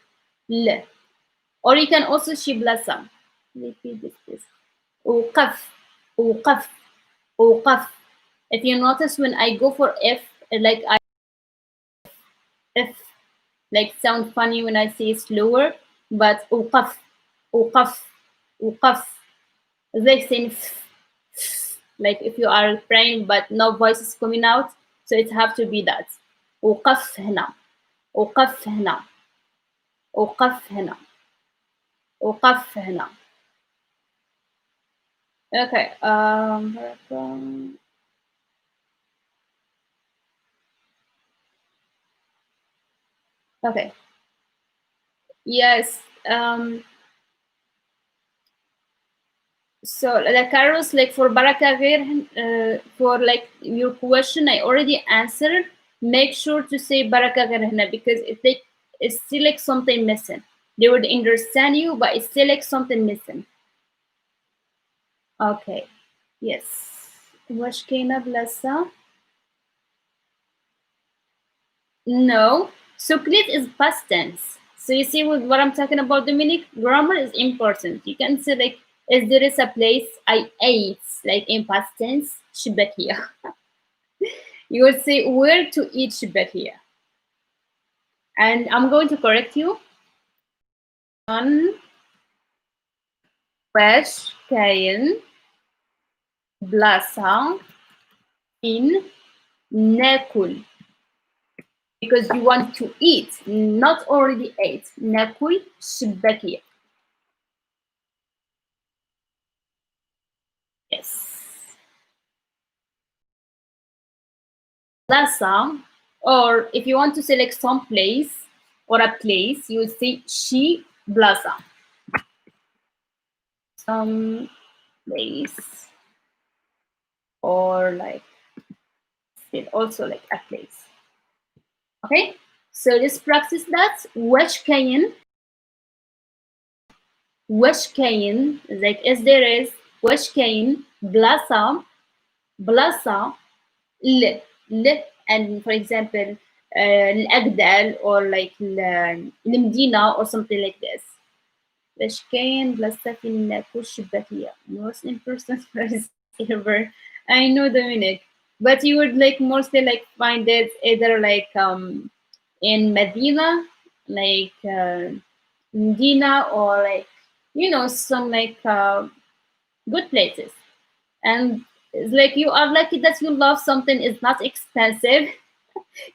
ل. Or you can also see بلاصة. Repeat this please. وقف وقف وقف. If you notice when I go for F, like F like sound funny when I say slower, but وقف وقف وقف. It's like saying like if you are praying but no voice is coming out, so it have to be that. وقف هنا وقف هنا وقف هنا وقف هنا. Okay. Okay. Yes. So the carols like for baraka ghair, for like your question I already answered. Make sure to say baraka ghair hna, because it's still like something missing. They would understand you, but it's still like something missing. Okay. Yes. Wash kaina blasa. No. Sukrit is past tense. So you see what I'm talking about, Dominic? Grammar is important. You can say like, is there is a place I ate, like in past tense, shibakia. You would say where to eat shibakia. And I'm going to correct you. On wesh kain blasa in nekul. Because you want to eat, not already ate. Nakul shibakia. Yes. Plaza, or if you want to select some place or a place, you would say she plaza. Some place, or like also like a place. Okay, so let's practice that. Which kain, like as there is, which kain, blasa, blasa, l, and for example, الأجدال or like المدينة or something like this. باش كاين بلاصة فين ناكل شباكية. Most important phrase ever. I know, Dominic, but you would like mostly like find it either like in Medina, like Medina, or like some like good places. And It's like you are lucky that you love something is not expensive,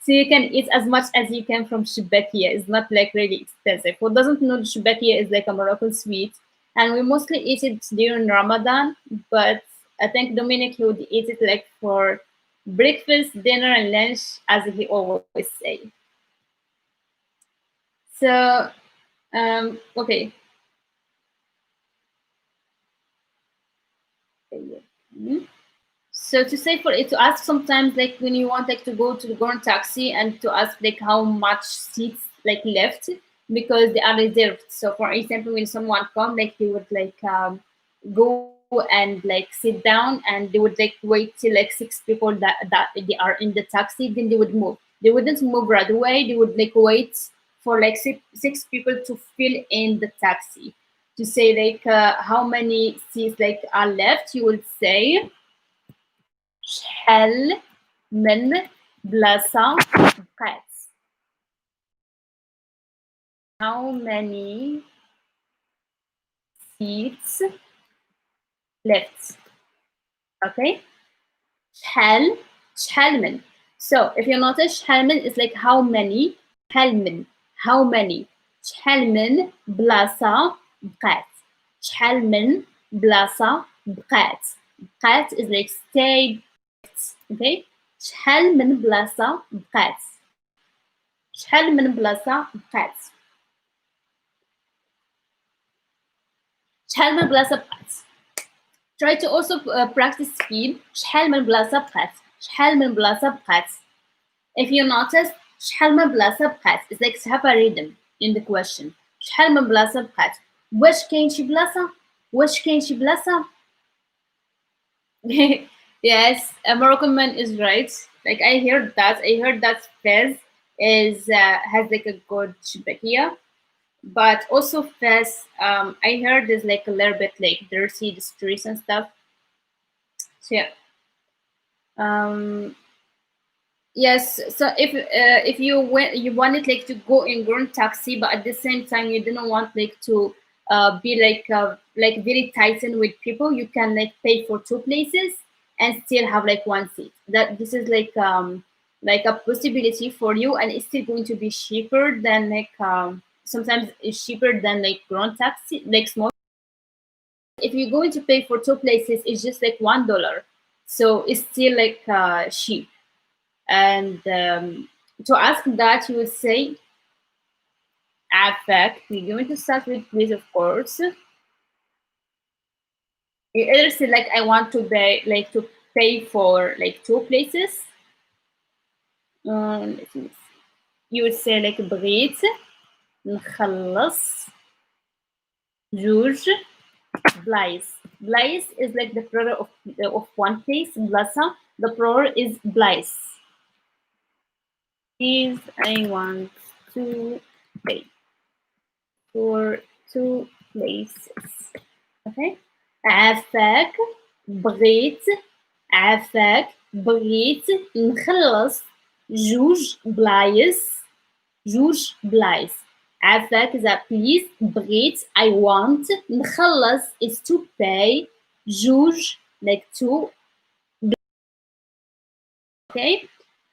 so you can eat as much as you can from shibakia. It's not like really expensive. Who doesn't know, shibakia is like a Moroccan sweet, and we mostly eat it during Ramadan. But I think Dominic, he would eat it like for breakfast, dinner, and lunch, as he always say. So, okay. So to say for it to ask sometimes like when you want like to go on taxi and to ask like how much seats like left because they are reserved. So for example, when someone come like they would like go and like sit down and they would like wait till like six people that they are in the taxi, then they would move. They wouldn't move right away. They would like wait for like six people to fill in the taxi. To say like how many seats like are left, you would say شحال من بلاصة بقات. How many seats left? Okay. شحال شحال من. So if you notice شحال من is like how many. شحال من how many. شحال من بلاصة بقات. شحال من بلاصة بقات. بقات is like stayed. Okay. شحال من بلاصة بقات. شحال من بلاصة بقات. شحال من بلاصة بقات. Try to also practice speed. شحال من بلاصة بقات. شحال من بلاصة بقات. If you notice شحال من بلاصة بقات, it's like to have a rhythm in the question. شحال من بلاصة بقات. واش كاين شي بلاصة؟ واش كاين شي بلاصة؟ Yes, a Moroccan man is right. Like I heard that. I heard that Fez is has like a good shabakia. But also Fez, I heard is like a little bit like dirty, the streets and stuff. So yeah. Um, yes. So if you wanted like to go in grand taxi, but at the same time you didn't want like to be like very tightened with people, you can like pay for two places and still have like one seat. That this is like a possibility for you, and it's still going to be cheaper than like sometimes it's cheaper than like grand taxi, like small. If you're going to pay for two places, it's just like $1, so it's still like cheap. And to ask that, you would say affect. We're going to start with please, of course. You either say like I want to pay for like two places. Let me see. You would say like بغيت نخلص جوج بلايص. بلايص is like the plural of one place. بلاصة, the plural is بلايص. Please, I want to pay for two places. Okay. عافاك بغيت عافاك بغيت نخلص جوج بلايص جوج بلايص. عافاك is that please. بغيت I want. نخلص is to pay. جوج like two. Okay.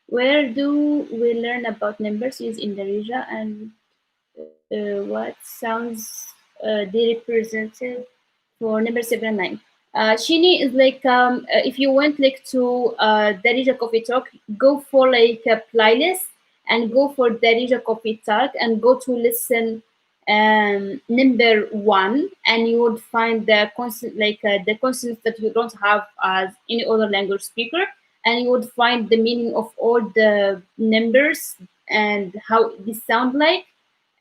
Where do we learn about numbers is in Darija, and what sounds they represented for number 7 and 9. Shini is like if you went like to Darija Coffee Talk, go for like a playlist and go for Darija Coffee Talk and go to listen number 1, and you would find the constant like the consonants that you don't have as any other language speaker, and you would find the meaning of all the numbers and how they sound like,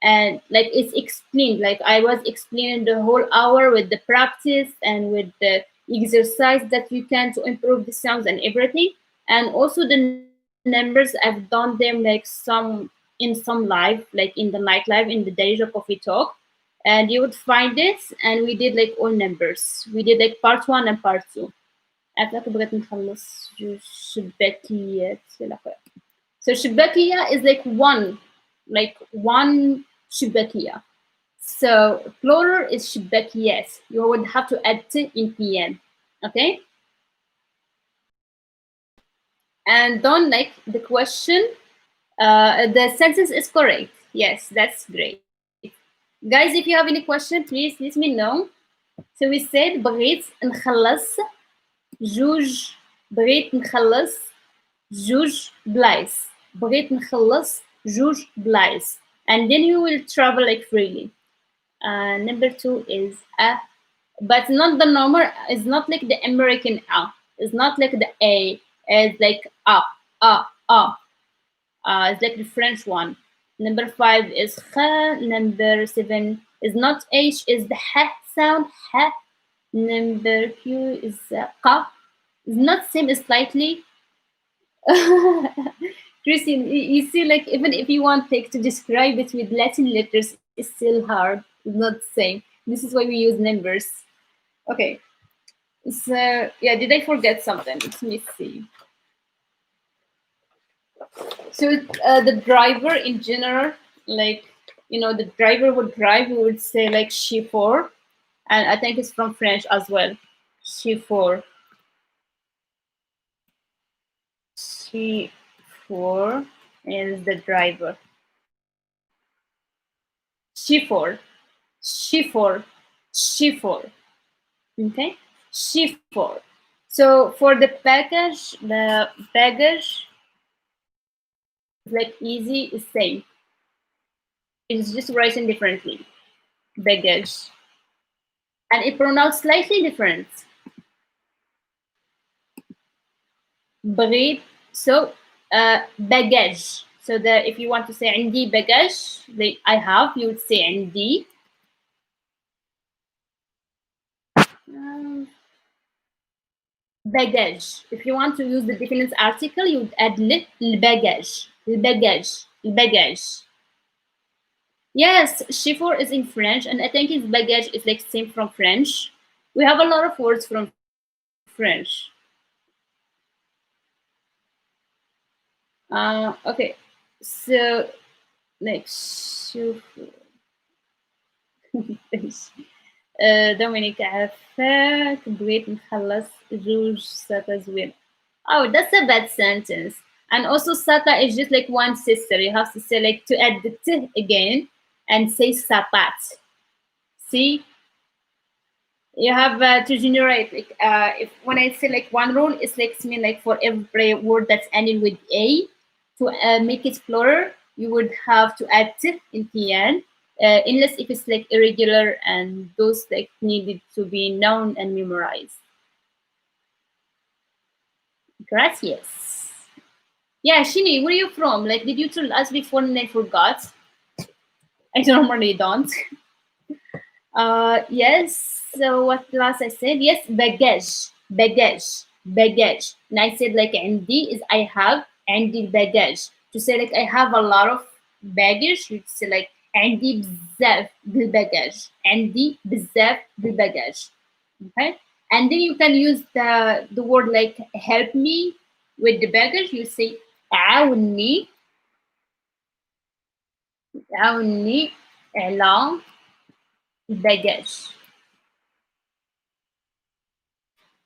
and like it's explained, like I was explaining the whole hour with the practice and with the exercise that you can to improve the sounds and everything. And also the numbers, I've done them like some live, like in the nightlife in the Darija Coffee Talk, and you would find it. And we did like all numbers, we did like part 1 and part 2. عارفة بغيت نخلص جوج شباكيات إلى آخره. So شباكية is like one شباكية. So plural is شباكيات. You would have to add t in pn. Okay. and don't like the question. The sentence is correct. Yes, that's great. Guys, if you have any question, please let me know. So we said بغيت نخلص جوج بغيت نخلص جوج بلايص بغيت نخلص جوج بلايص and then you will travel like freely. Number two is but not the normal. It's not like the American it's not like the a. It's like a it's like the French one. Number five is kha. Number seven is not h, is the ha sound ha. Number q is qa. It's not same, it's slightly. Christine, you see, like even if you want like to describe it with Latin letters, it's still hard. It's not the same. This is why we use numbers. Okay. So yeah, did I forget something? Let me see. So the driver in general, like the driver would drive. We would say like chauffeur, and I think it's from French as well. Chauffeur, chauffeur is the driver. Chauffeur, chauffeur, chauffeur. Okay, chauffeur. So for the baggage is like easy, is same. It's just written differently. Baggage, and it pronounced slightly different. بغيت. So baggage. So the if you want to say عندي baggage, like I have, you would say عندي. Um, baggage. If you want to use the definite article, you would add الباجاج. الباجاج. Yes, chiffon is in French, and I think its baggage is like same from French. We have a lot of words from French. Okay, so like chiffon. دومينيك عفاك بغيت نخلص جوج ساتا زوين. Oh, that's a bad sentence. And also sata is just like one sister. You have to say like to add the t again and say sapat. See? You have to generate like if when I say like one rule, it's like mean like for every word that's ending with a, to make it plural, you would have to add t in the end, unless if it's like irregular and those like needed to be known and memorized. Gracias. Yeah, Shini, where are you from? Like, did you tell us before and I forgot? I normally don't. Yes. So what last I said? Yes, baggage. And I said like عندي is I have عندي baggage. To say like I have a lot of baggage, you'd say like عندي بزاف بالباجاج. عندي بزاف بالباجاج. Okay. And then you can use the word like help me with the baggage. You say عاوني عاوني على الباجاج.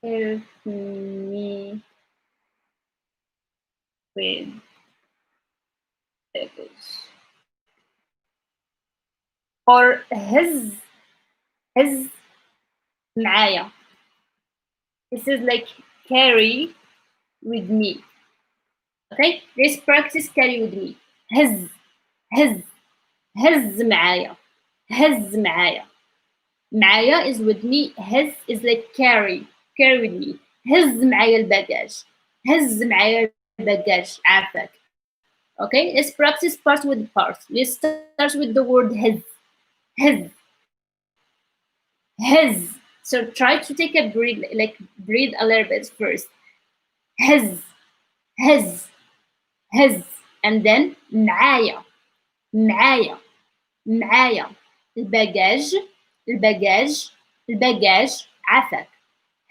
Help me with baggage. Or his معايا. This is like carry with me. Okay? Let's practice carry with me. His his معايا. His معايا. معايا is with me. His is like carry with me. هز معايا الباجاج. هز معايا الباجاج عافاك. Okay, let's practice part with part. Let's start with the word his, his. So try to take a breathe, like breathe a little bit first. His, his, his, and then معايا, معايا, معايا. الباجاج, الباجاج, الباجاج عافاك.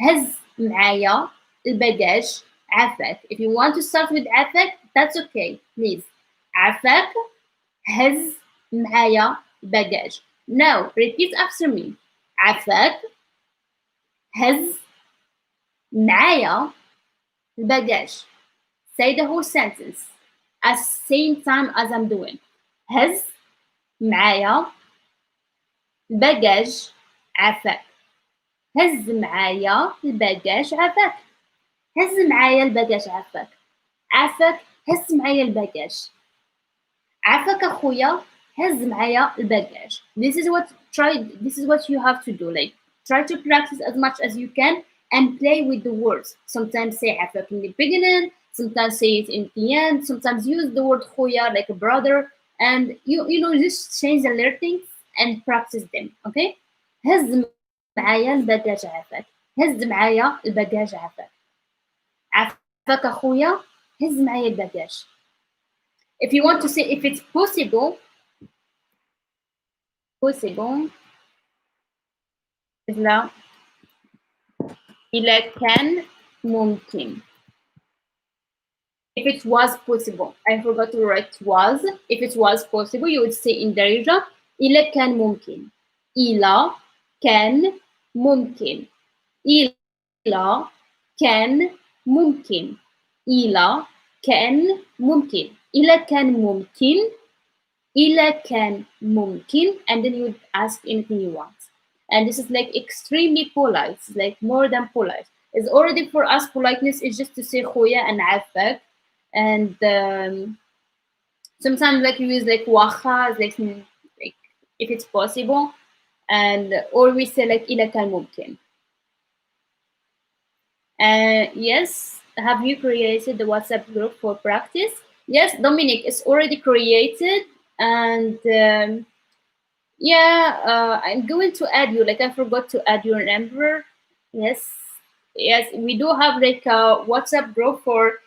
هز معايا الباجاج عافاك. If you want to start with عافاك, that's okay, please. عافاك هز معايا الباجاج. Now, repeat after me. عافاك هز معايا الباجاج. say the whole sentence at the same time as I'm doing. هز معايا الباجاج عفاك. هز معايا الباجاج عفاك. هز معايا الباجاج عفاك. عفاك هز معايا الباجاج. عفاك اخويا هز معايا الباجاج. This is what you have to do. Like, try to practice as much as you can and play with the words. Sometimes say عفاك in the beginning, sometimes say it in the end, sometimes use the word خويا like a brother, and you know, just change the letters and practice them. Okay? هز معايا الباجاج عفاك. هز معايا الباجاج عفاك. عفاك اخويا هز معايا الباجاج. If you want to say, if it's possible لا إذا كان ممكن. If it was possible, I forgot to write was. If it was possible, you would say in Darija إذا كان ممكن. إذا كان ممكن. إذا كان ممكن. إذا كان ممكن. إذا كان ممكن. إذا كان ممكن, and then you would ask anything you want. And this is like extremely polite. It's like more than polite. It's already, for us, politeness is just to say خويا and عفاك. And sometimes like you use like wacha, like if it's possible. And or we say like إذا كان ممكن. Yes, have you created the WhatsApp group for practice? Yes, Dominic, it's already created. And yeah, I'm going to add you. Like, I forgot to add your number. Yes, we do have like a WhatsApp group for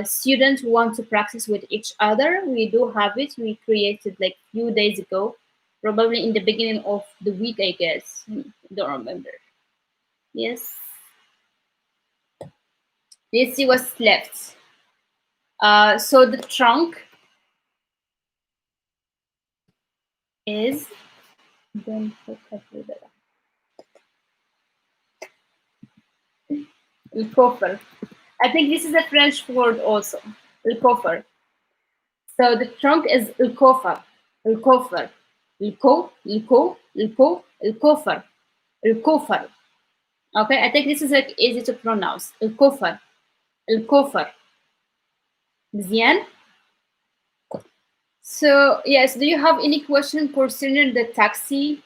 students who want to practice with each other. We do have it. We created like few days ago, probably in the beginning of the week, I guess. Don't remember. Yes. Let's see what's left. So the trunk is الكوفر. I think this is a French word also. الكوفر. So the trunk is الكوفر. الكوفر. الكوفر. الكوفر. Okay, I think this is like easy to pronounce. الكوفر. الكوفر. مزيان? So yes, do you have any question concerning the taxi?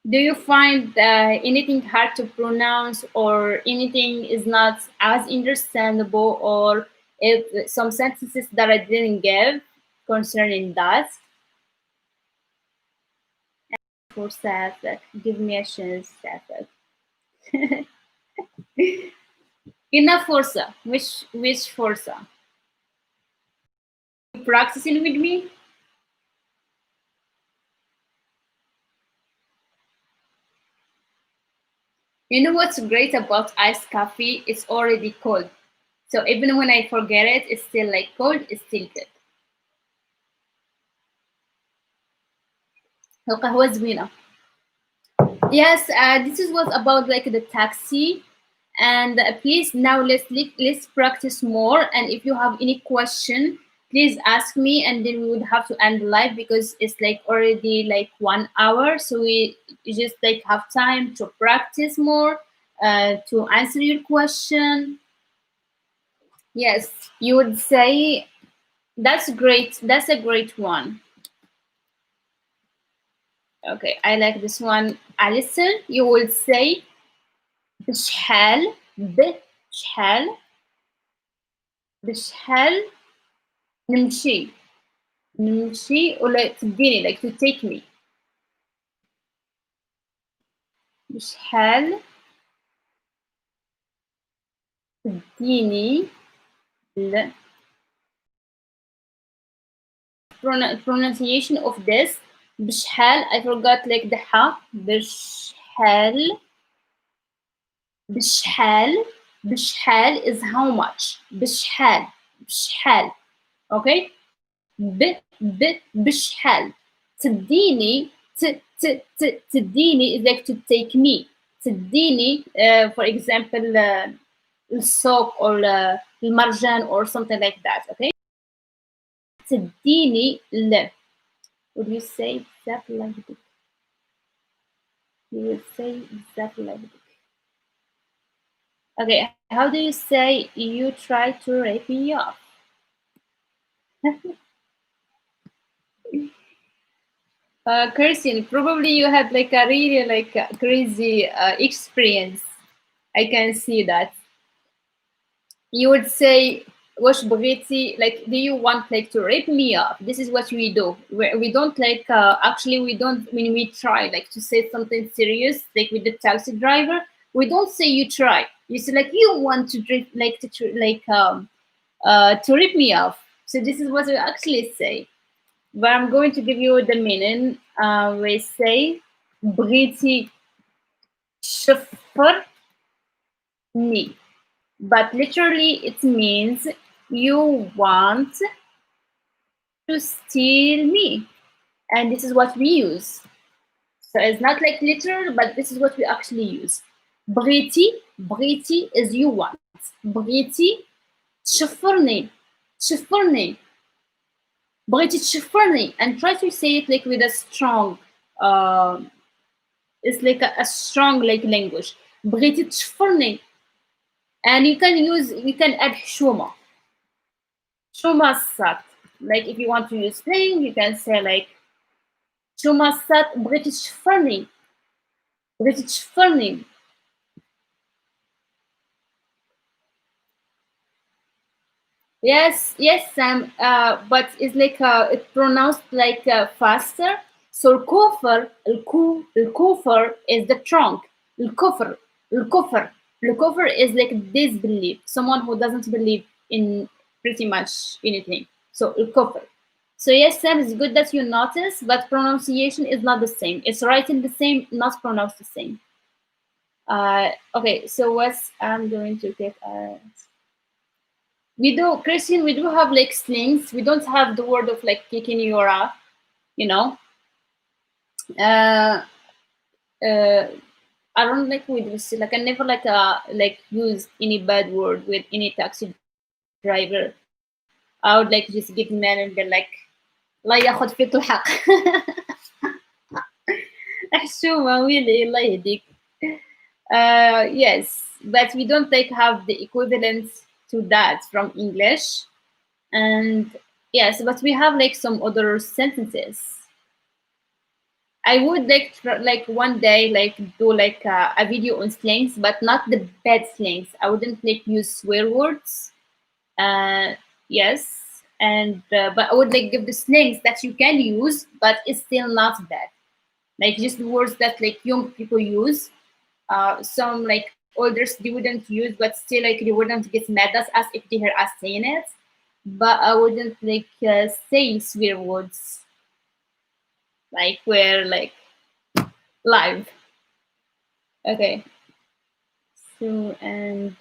Do you find anything hard to pronounce, or anything is not as understandable, or if some sentences that I didn't give concerning that? For Safak, give me a chance, Safak. Enough forza. Which forza? Practicing with me? You know what's great about iced coffee? It's already cold. So even when I forget it, it's still like cold, it's still good. القهوة زوينة. Yes, this is what about like the taxi. And please now let's practice more. And if you have any question, please ask me, and then we would have to end live because it's like already like 1 hour. So we just like have time to practice more, to answer your question. Yes, you would say that's great. That's a great one. Okay, I like this one. Alison, you will say بشحال بشحال نمشي ولا تديني, like to take me. بشحال تديني pronunciation of this بشحال. I forgot like the ha. بشحال is how much. بشحال. Okay. بشحال. تديني تديني is like to take me. تديني, for example, السوق or المرجان or something like that. Okay. تديني ل. Would you say exactly like this? You would say exactly like this. Okay. How do you say you try to rape me off? Christian, probably you had like a really like crazy experience. I can see that. You would say, "Wash بغيتي," like, do you want like to rape me up? This is what we do. We don't like actually we don't when we try like to say something serious like with the taxi driver. We don't say you try. You say like you want to drip like to rip me off. So this is what we actually say. But I'm going to give you the meaning. We say بغيتي شفرني, but literally it means you want to steal me, and this is what we use. So it's not like literal, but this is what we actually use. بغيتي is you want. بغيتي تشفرني, تشفرني, بغيتي تشفرني, and try to say it like with a strong uh, it's like a strong like language. بغيتي تشفرني, and you can add حشومة. حشومة الصاد. Like if you want to use slang, you can say like حشومة الصاد بغيتي تشفرني, بغيتي تشفرني. Yes, yes, Sam. But it's like it's pronounced like faster. So الكفر is the trunk. الكفر, الكفر, الكفر is like disbelief. Someone who doesn't believe in pretty much anything. So الكفر. So yes, Sam, it's good that you notice, but pronunciation is not the same. It's written the same, not pronounced the same. Okay, so what I'm going to get we do, Christian, we do have like slings. We don't have the word of like kicking your ass, you know. Uh, uh, I don't like with this. Like I never like use any bad word with any taxi driver. I would like just give man and be like, لا ياخد فيتو الحق. حشومة ويلي الله يهديك. Yes, but we don't like have the equivalent to that from English. And yes, but we have like some other sentences. I would like one day like do like a video on slangs, but not the bad slangs. I wouldn't like use swear words. Yes, and but I would like give the slangs that you can use, but it's still not bad. Like just the words that like young people use. Some like others they wouldn't use, but still like they wouldn't get mad at us if they hear us saying it. But I wouldn't like say swear words like we're like live. Okay. So and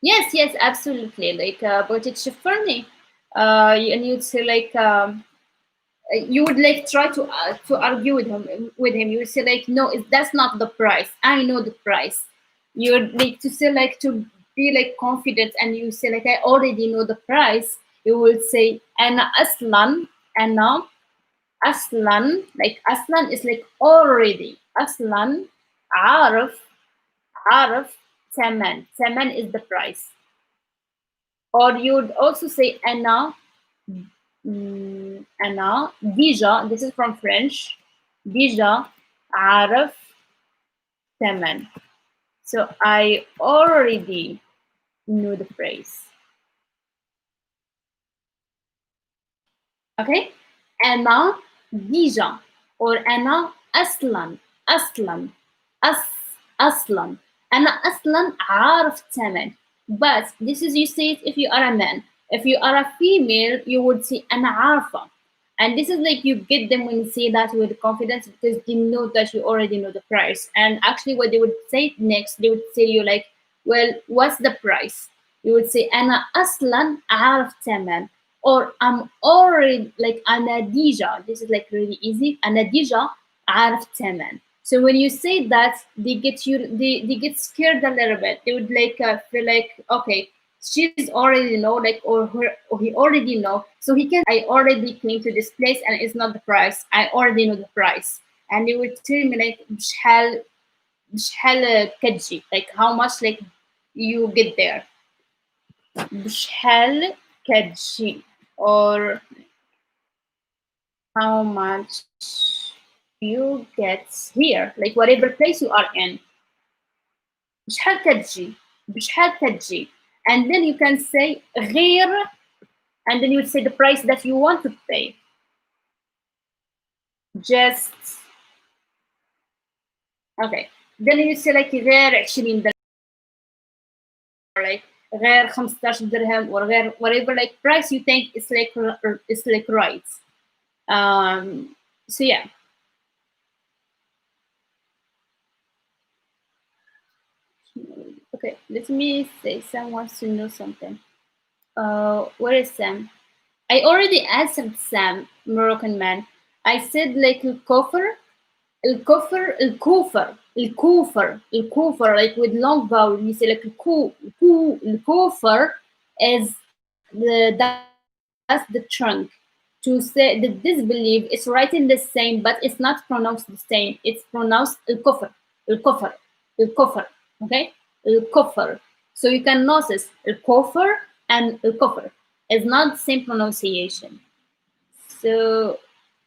yes, yes, absolutely. Like but it's funny. And you'd say like you would like try to argue with him. With him, you would say like, no, that's not the price. I know the price. You would like to say like to be like confident, and you say like I already know the price. You would say أنا أصلا أنا أصلا, like أصلا is like already. أصلا عارف, عارف ثمن. ثمن is the price. Or you'd also say أنا أنا déjà, this is from French. déjà عارف ثمن. So I already know the phrase. Okay? أنا déjà or أنا أصلا, أصلا, أصلا. أنا أصلا عارف ثمن. But this is you say it if you are a man. If you are a female, you would say أنا عارفة. And this is like you get them when you say that with confidence because they know that you already know the price. And actually, what they would say next, they would say you like, well, what's the price? You would say أنا أصلا عارف ثمن. Or I'm already like أنا ديجا. This is like really easy. أنا ديجا عارف ثمن. So when you say that, they get scared a little bit. They would like feel like, okay, she's already know, like, or he already know, so he can I already came to this place and it's not the price. I already know the price, and they would tell me like بشحال كتجي, like how much like you get there. بشحال كتجي, or how much you get here, like whatever place you are in. بشحال كتجي, بشحال كتجي. And then you can say غير, and then you would say the price that you want to pay. Just okay. Then you say like غير 20 درهم, or like غير 15 درهم, or غير whatever like price you think is like right. So yeah. Okay, let me say Sam wants to know something. Where is Sam? I already answered Sam, Moroccan man. I said like الكفر الكوفر like with long vowel. You say like الكوفر is that's the trunk. To say that this belief is written the same, but it's not pronounced the same. It's pronounced الكفر, الكفر, okay, الكفر. So you can notice الكفر and الكفر is not the same pronunciation. So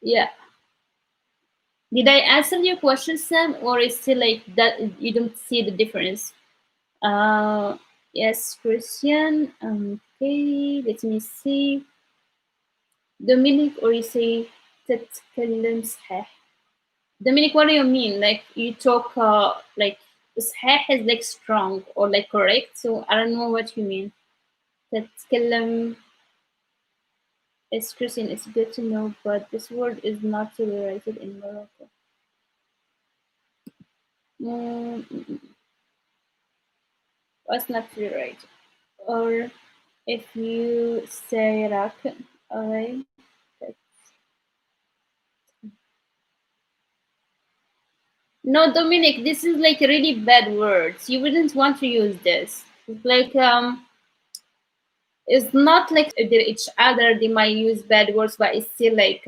yeah. Did I answer your question, Sam, or is still like that you don't see the difference? Yes, Christian. Okay, let me see. Dominic, or you say تتكلم صحيح. Dominic, what do you mean? Like you talk like صحيح is like strong or like correct. So I don't know what you mean. تتكلم is Christian. It's good to know, but this word is not tolerated in Morocco. Mm, was not tolerated. Or if you say rak, alright. No, Dominic, this is like really bad words. You wouldn't want to use this. It's like it's not like each other. They might use bad words, but it's still like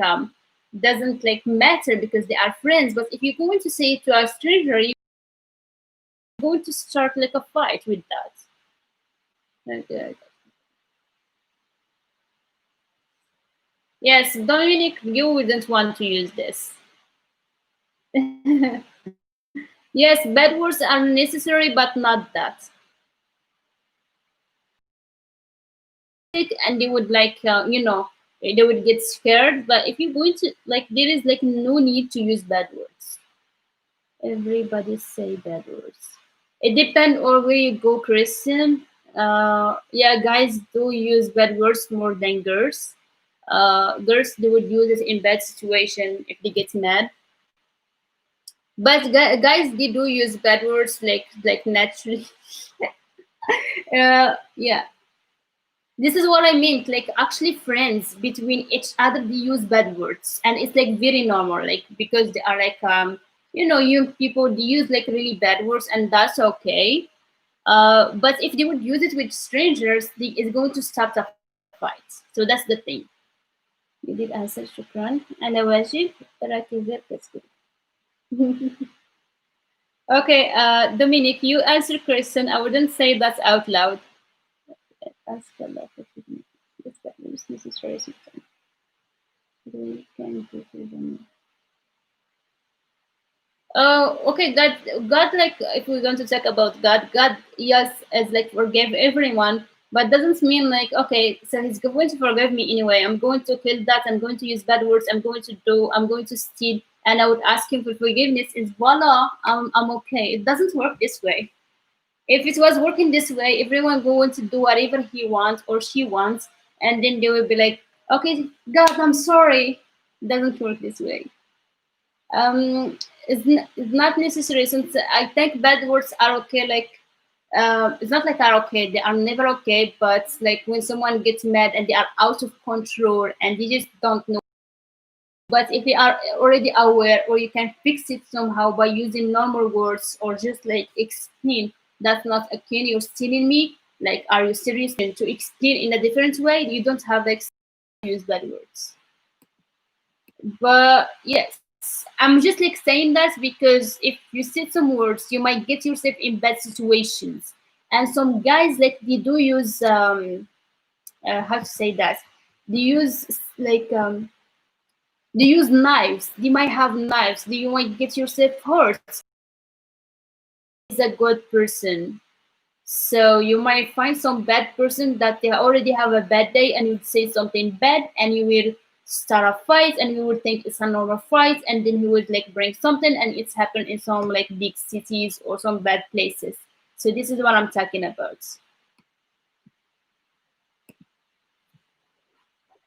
doesn't like matter because they are friends. But if you're going to say it to a stranger, you're going to start like a fight with that. Okay. Yes, Dominic, you wouldn't want to use this. Yes, bad words are necessary, but not that. And they would like, they would get scared. But if you're going to like, there is like no need to use bad words. Everybody say bad words. It depends on where you go, Christian. Yeah, guys do use bad words more than girls. Girls they would use it in bad situation if they get mad. But guys they do use bad words like naturally. Yeah, this is what I meant. Like actually, friends between each other they use bad words, and it's like very normal. Like because they are like young people they use like really bad words, and that's okay. But if they would use it with strangers, it's going to start a fight. So that's the thing. You did answer, shukran. أنا واجب تراكي غير تسكت. Okay, Dominic, you answer question. I wouldn't say that out loud. Ask a lot of people. That means necessary sometimes. They can do them. Okay, God, like if we're going to talk about God, yes, is like forgive everyone, but doesn't mean like okay, so He's going to forgive me anyway. I'm going to kill that. I'm going to use bad words. I'm going to steal, and I would ask Him for forgiveness. Is voila, I'm okay. It doesn't work this way. If it was working this way, everyone going to do whatever he wants or she wants, and then they will be like, okay, God, I'm sorry. It doesn't work this way. It's not necessary since I think bad words are okay. Like, it's not like are okay. They are never okay. But like when someone gets mad and they are out of control and they just don't know But if you are already aware, or you can fix it somehow by using normal words, or just like explain that's not okay, you're stealing me. Like, are you serious? And to explain in a different way, you don't have like use bad words. But yes, I'm just like saying that because if you say some words, you might get yourself in bad situations. And some guys like they do use how to say that, they use like they use knives. They might have knives. You might get yourself hurt. Is a good person. So you might find some bad person that they already have a bad day, and you say something bad, and you will start a fight, and you will think it's a normal fight, and then he would like bring something, and it's happened in some like big cities or some bad places. So this is what I'm talking about.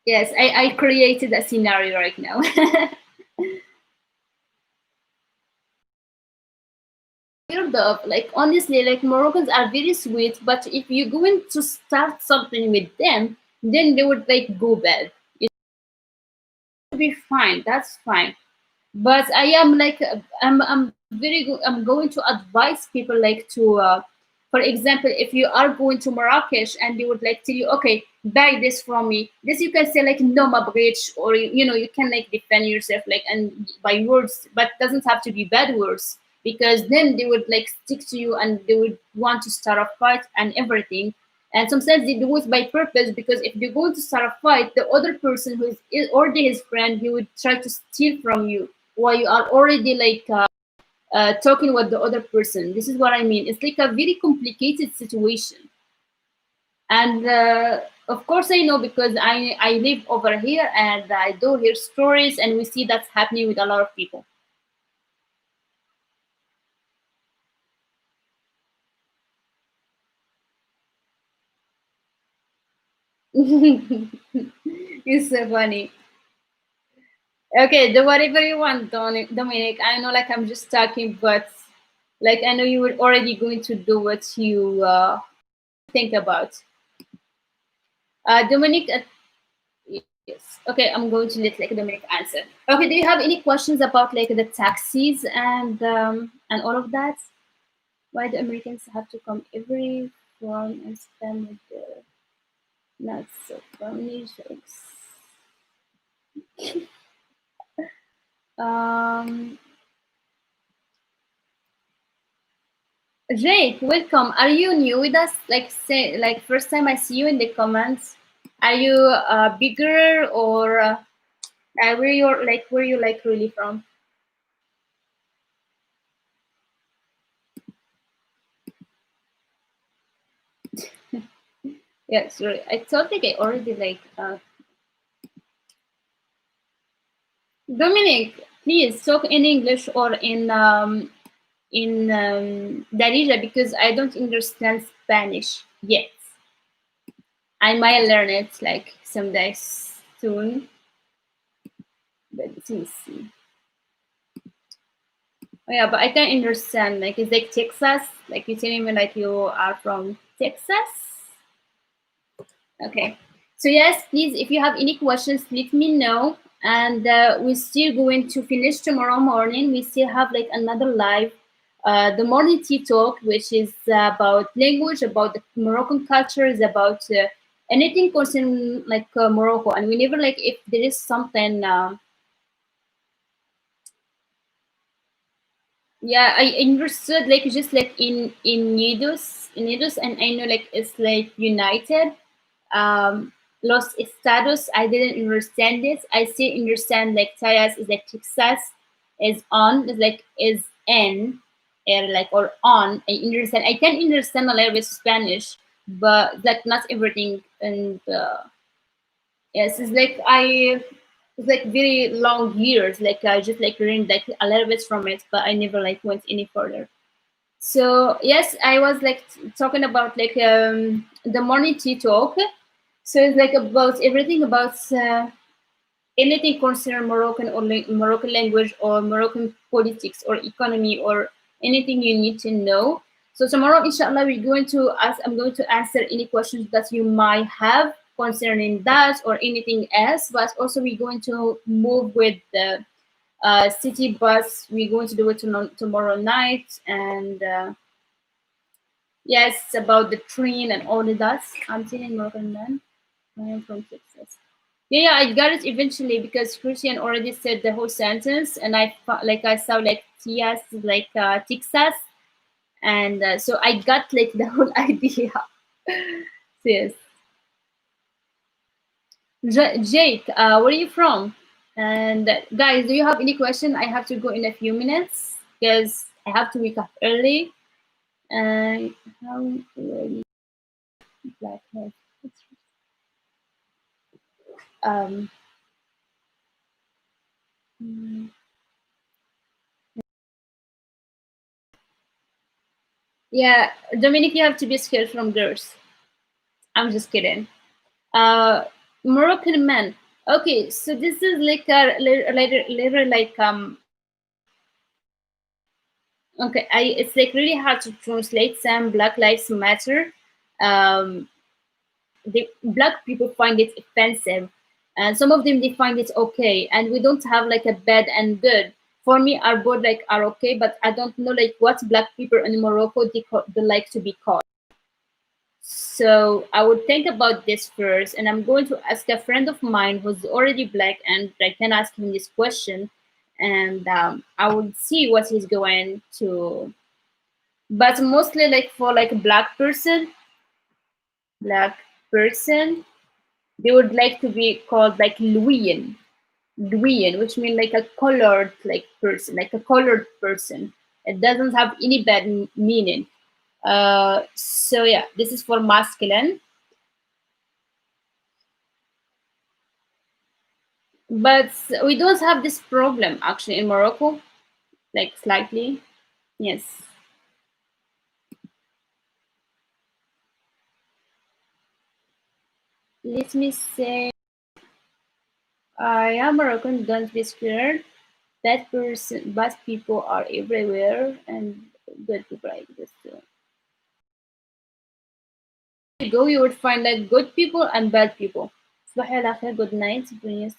Yes, I created a scenario right now. Weird of like, honestly, like Moroccans are very sweet, but if you're going to start something with them, then they would like go bad. It would be fine, that's fine. But I am like, I'm very good. I'm going to advise people like to for example, if you are going to Marrakesh and they would like tell you, okay, buy this from me, this you can say like no my bridge, or you know, you can like defend yourself like and by words, but doesn't have to be bad words, because then they would like stick to you and they would want to start a fight and everything. And sometimes they do it by purpose, because if they're going to start a fight, the other person who is already his friend, he would try to steal from you while you are already like talking with the other person. This is what I mean. It's like a very complicated situation. And of course, I know because I live over here and I do hear stories, and we see that's happening with a lot of people. It's so funny. Okay, do whatever you want, Dominic. I know, like I'm just talking, but like I know you were already going to do what you think about. Dominic, yes. Okay, I'm going to let like Dominic answer. Okay, do you have any questions about like the taxis and all of that? Why do Americans have to come every one and spend with the not so funny jokes? Um, Jake, welcome. Are you new with us? Like say like first time I see you in the comments. Are you bigger or where you like really from? Yeah, sorry. I thought like I already like Dominic, please talk in English or in Darija, because I don't understand Spanish yet. I might learn it like someday soon, but let me see. Oh, yeah, but I can understand. Like it's like Texas. Like you telling me like you are from Texas. Okay. So yes, please, if you have any questions, let me know. And we're still going to finish tomorrow morning. We still have like another live, the morning tea talk, which is about language, about the Moroccan culture, is about anything concerning like Morocco. And we never like if there is something. Yeah, I understood like just like in Nidus, and I know like it's like United. Los Estados, I didn't understand this. I still understand like Tayas is like Texas, is on, is like is N, or like or on. I understand. I can understand a little bit Spanish, but like not everything. And yes, it's like it's like very long years. Like I just like learned like a little bit from it, but I never like went any further. So yes, I was like talking about like the morning tea talk. So it's like about everything about anything concerning Moroccan or Moroccan language or Moroccan politics or economy or anything you need to know. So tomorrow, inshallah, we're going to ask. I'm going to answer any questions that you might have concerning that or anything else. But also we're going to move with the city bus. We're going to do it tomorrow night, and yes, about the train and all of that. I'm saying Morgan man. I am from Texas. Yeah, I got it eventually because Christian already said the whole sentence, and I saw like Tias like Texas, and so I got like the whole idea. Yes, Jake, where are you from? And guys, do you have any question? I have to go in a few minutes because I have to wake up early. And how really black hair? Um, mm, yeah, Dominic, you have to be scared from girls. I'm just kidding. Uh, Moroccan man. Okay, so this is like a later like okay, it's like really hard to translate some Black Lives Matter. Um, the black people find it offensive, and some of them they find it okay, and we don't have like a bad and good. For me, our both like are okay, but I don't know like what black people in Morocco they like to be called. So I would think about this first, and I'm going to ask a friend of mine who's already black, and I can ask him this question, and I would see what he's going to. But mostly, like for like a black person, they would like to be called like Luian, which means like a colored like person, like a colored person. It doesn't have any bad meaning. So yeah, this is for masculine. But we don't have this problem actually in Morocco, like slightly. Yes. Let me say, I am Moroccan, don't be scared. Bad people are everywhere, and good people like this too. You go, you would find like good people and bad people. صباح الخير, good night, please.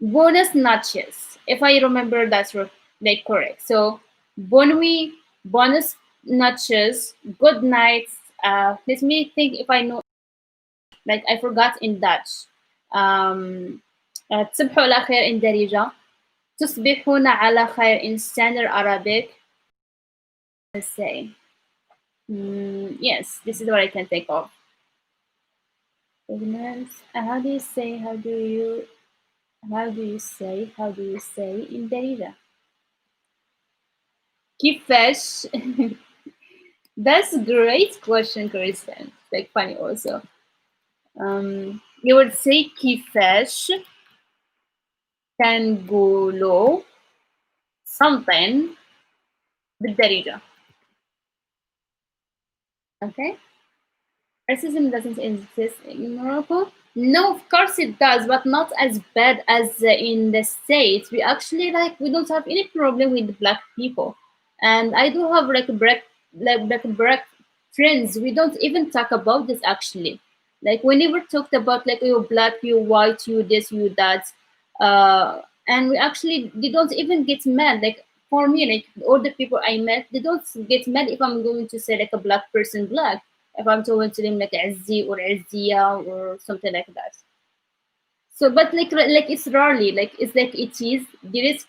Bonus notches, if I remember that's like correct. So bonui, bonus notches, good nights. Let me think if I know. Like I forgot in Dutch. Um, تصبحوا على خير in Darija. تصبحون على خير in standard Arabic. Let's say. Yes, this is what I can think of. Ignorance. How do you say? How do you say in Darija? كيفاش. That's a great question, Kristen. Like funny also. You would say كيفاش تنقولوا something بالدارجة. Okay. Racism doesn't exist in Morocco. No, of course it does, but not as bad as in the States. We actually like we don't have any problem with black people, and I do have like black friends. We don't even talk about this actually. Like we never talked about like you black, you white, you this, you that, and we actually they don't even get mad. Like for me, like all the people I met, they don't get mad if I'm going to say like a black person black if I'm talking to them like Azzi or Azziya or something like that. So, but like it's rarely like it's like it is there is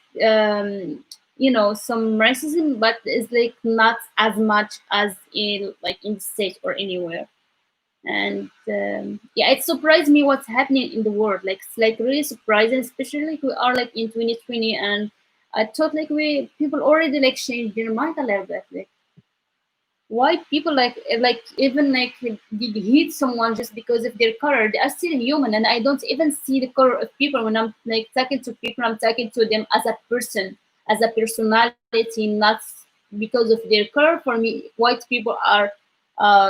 some racism, but it's like not as much as in like in the States or anywhere. And yeah, it surprised me what's happening in the world. Like it's like really surprising, especially like we are like in 2020, and I thought like we people already like changed their mind a little bit. Like white people like even like did hit someone just because of their color. They are still human, and I don't even see the color of people when I'm like talking to people. I'm talking to them as a person, as a personality, not because of their color. For me, white people are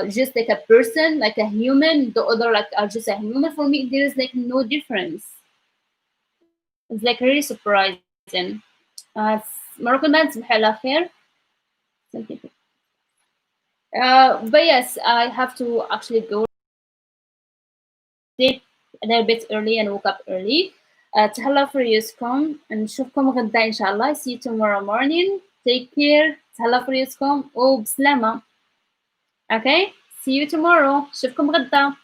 just like a person, like a human. The other like are just a human. For me, there is like no difference. It's like really surprising. uh, Moroccan man, صباح الخير. But yes, I have to actually go sleep a little bit early and woke up early. تهلا for يوسكم نشوفكم غدا إن شاء الله. See you tomorrow morning. Take care. تهلا for يوسكم وبسلامة. Okay. See you tomorrow. نشوفكم غدا.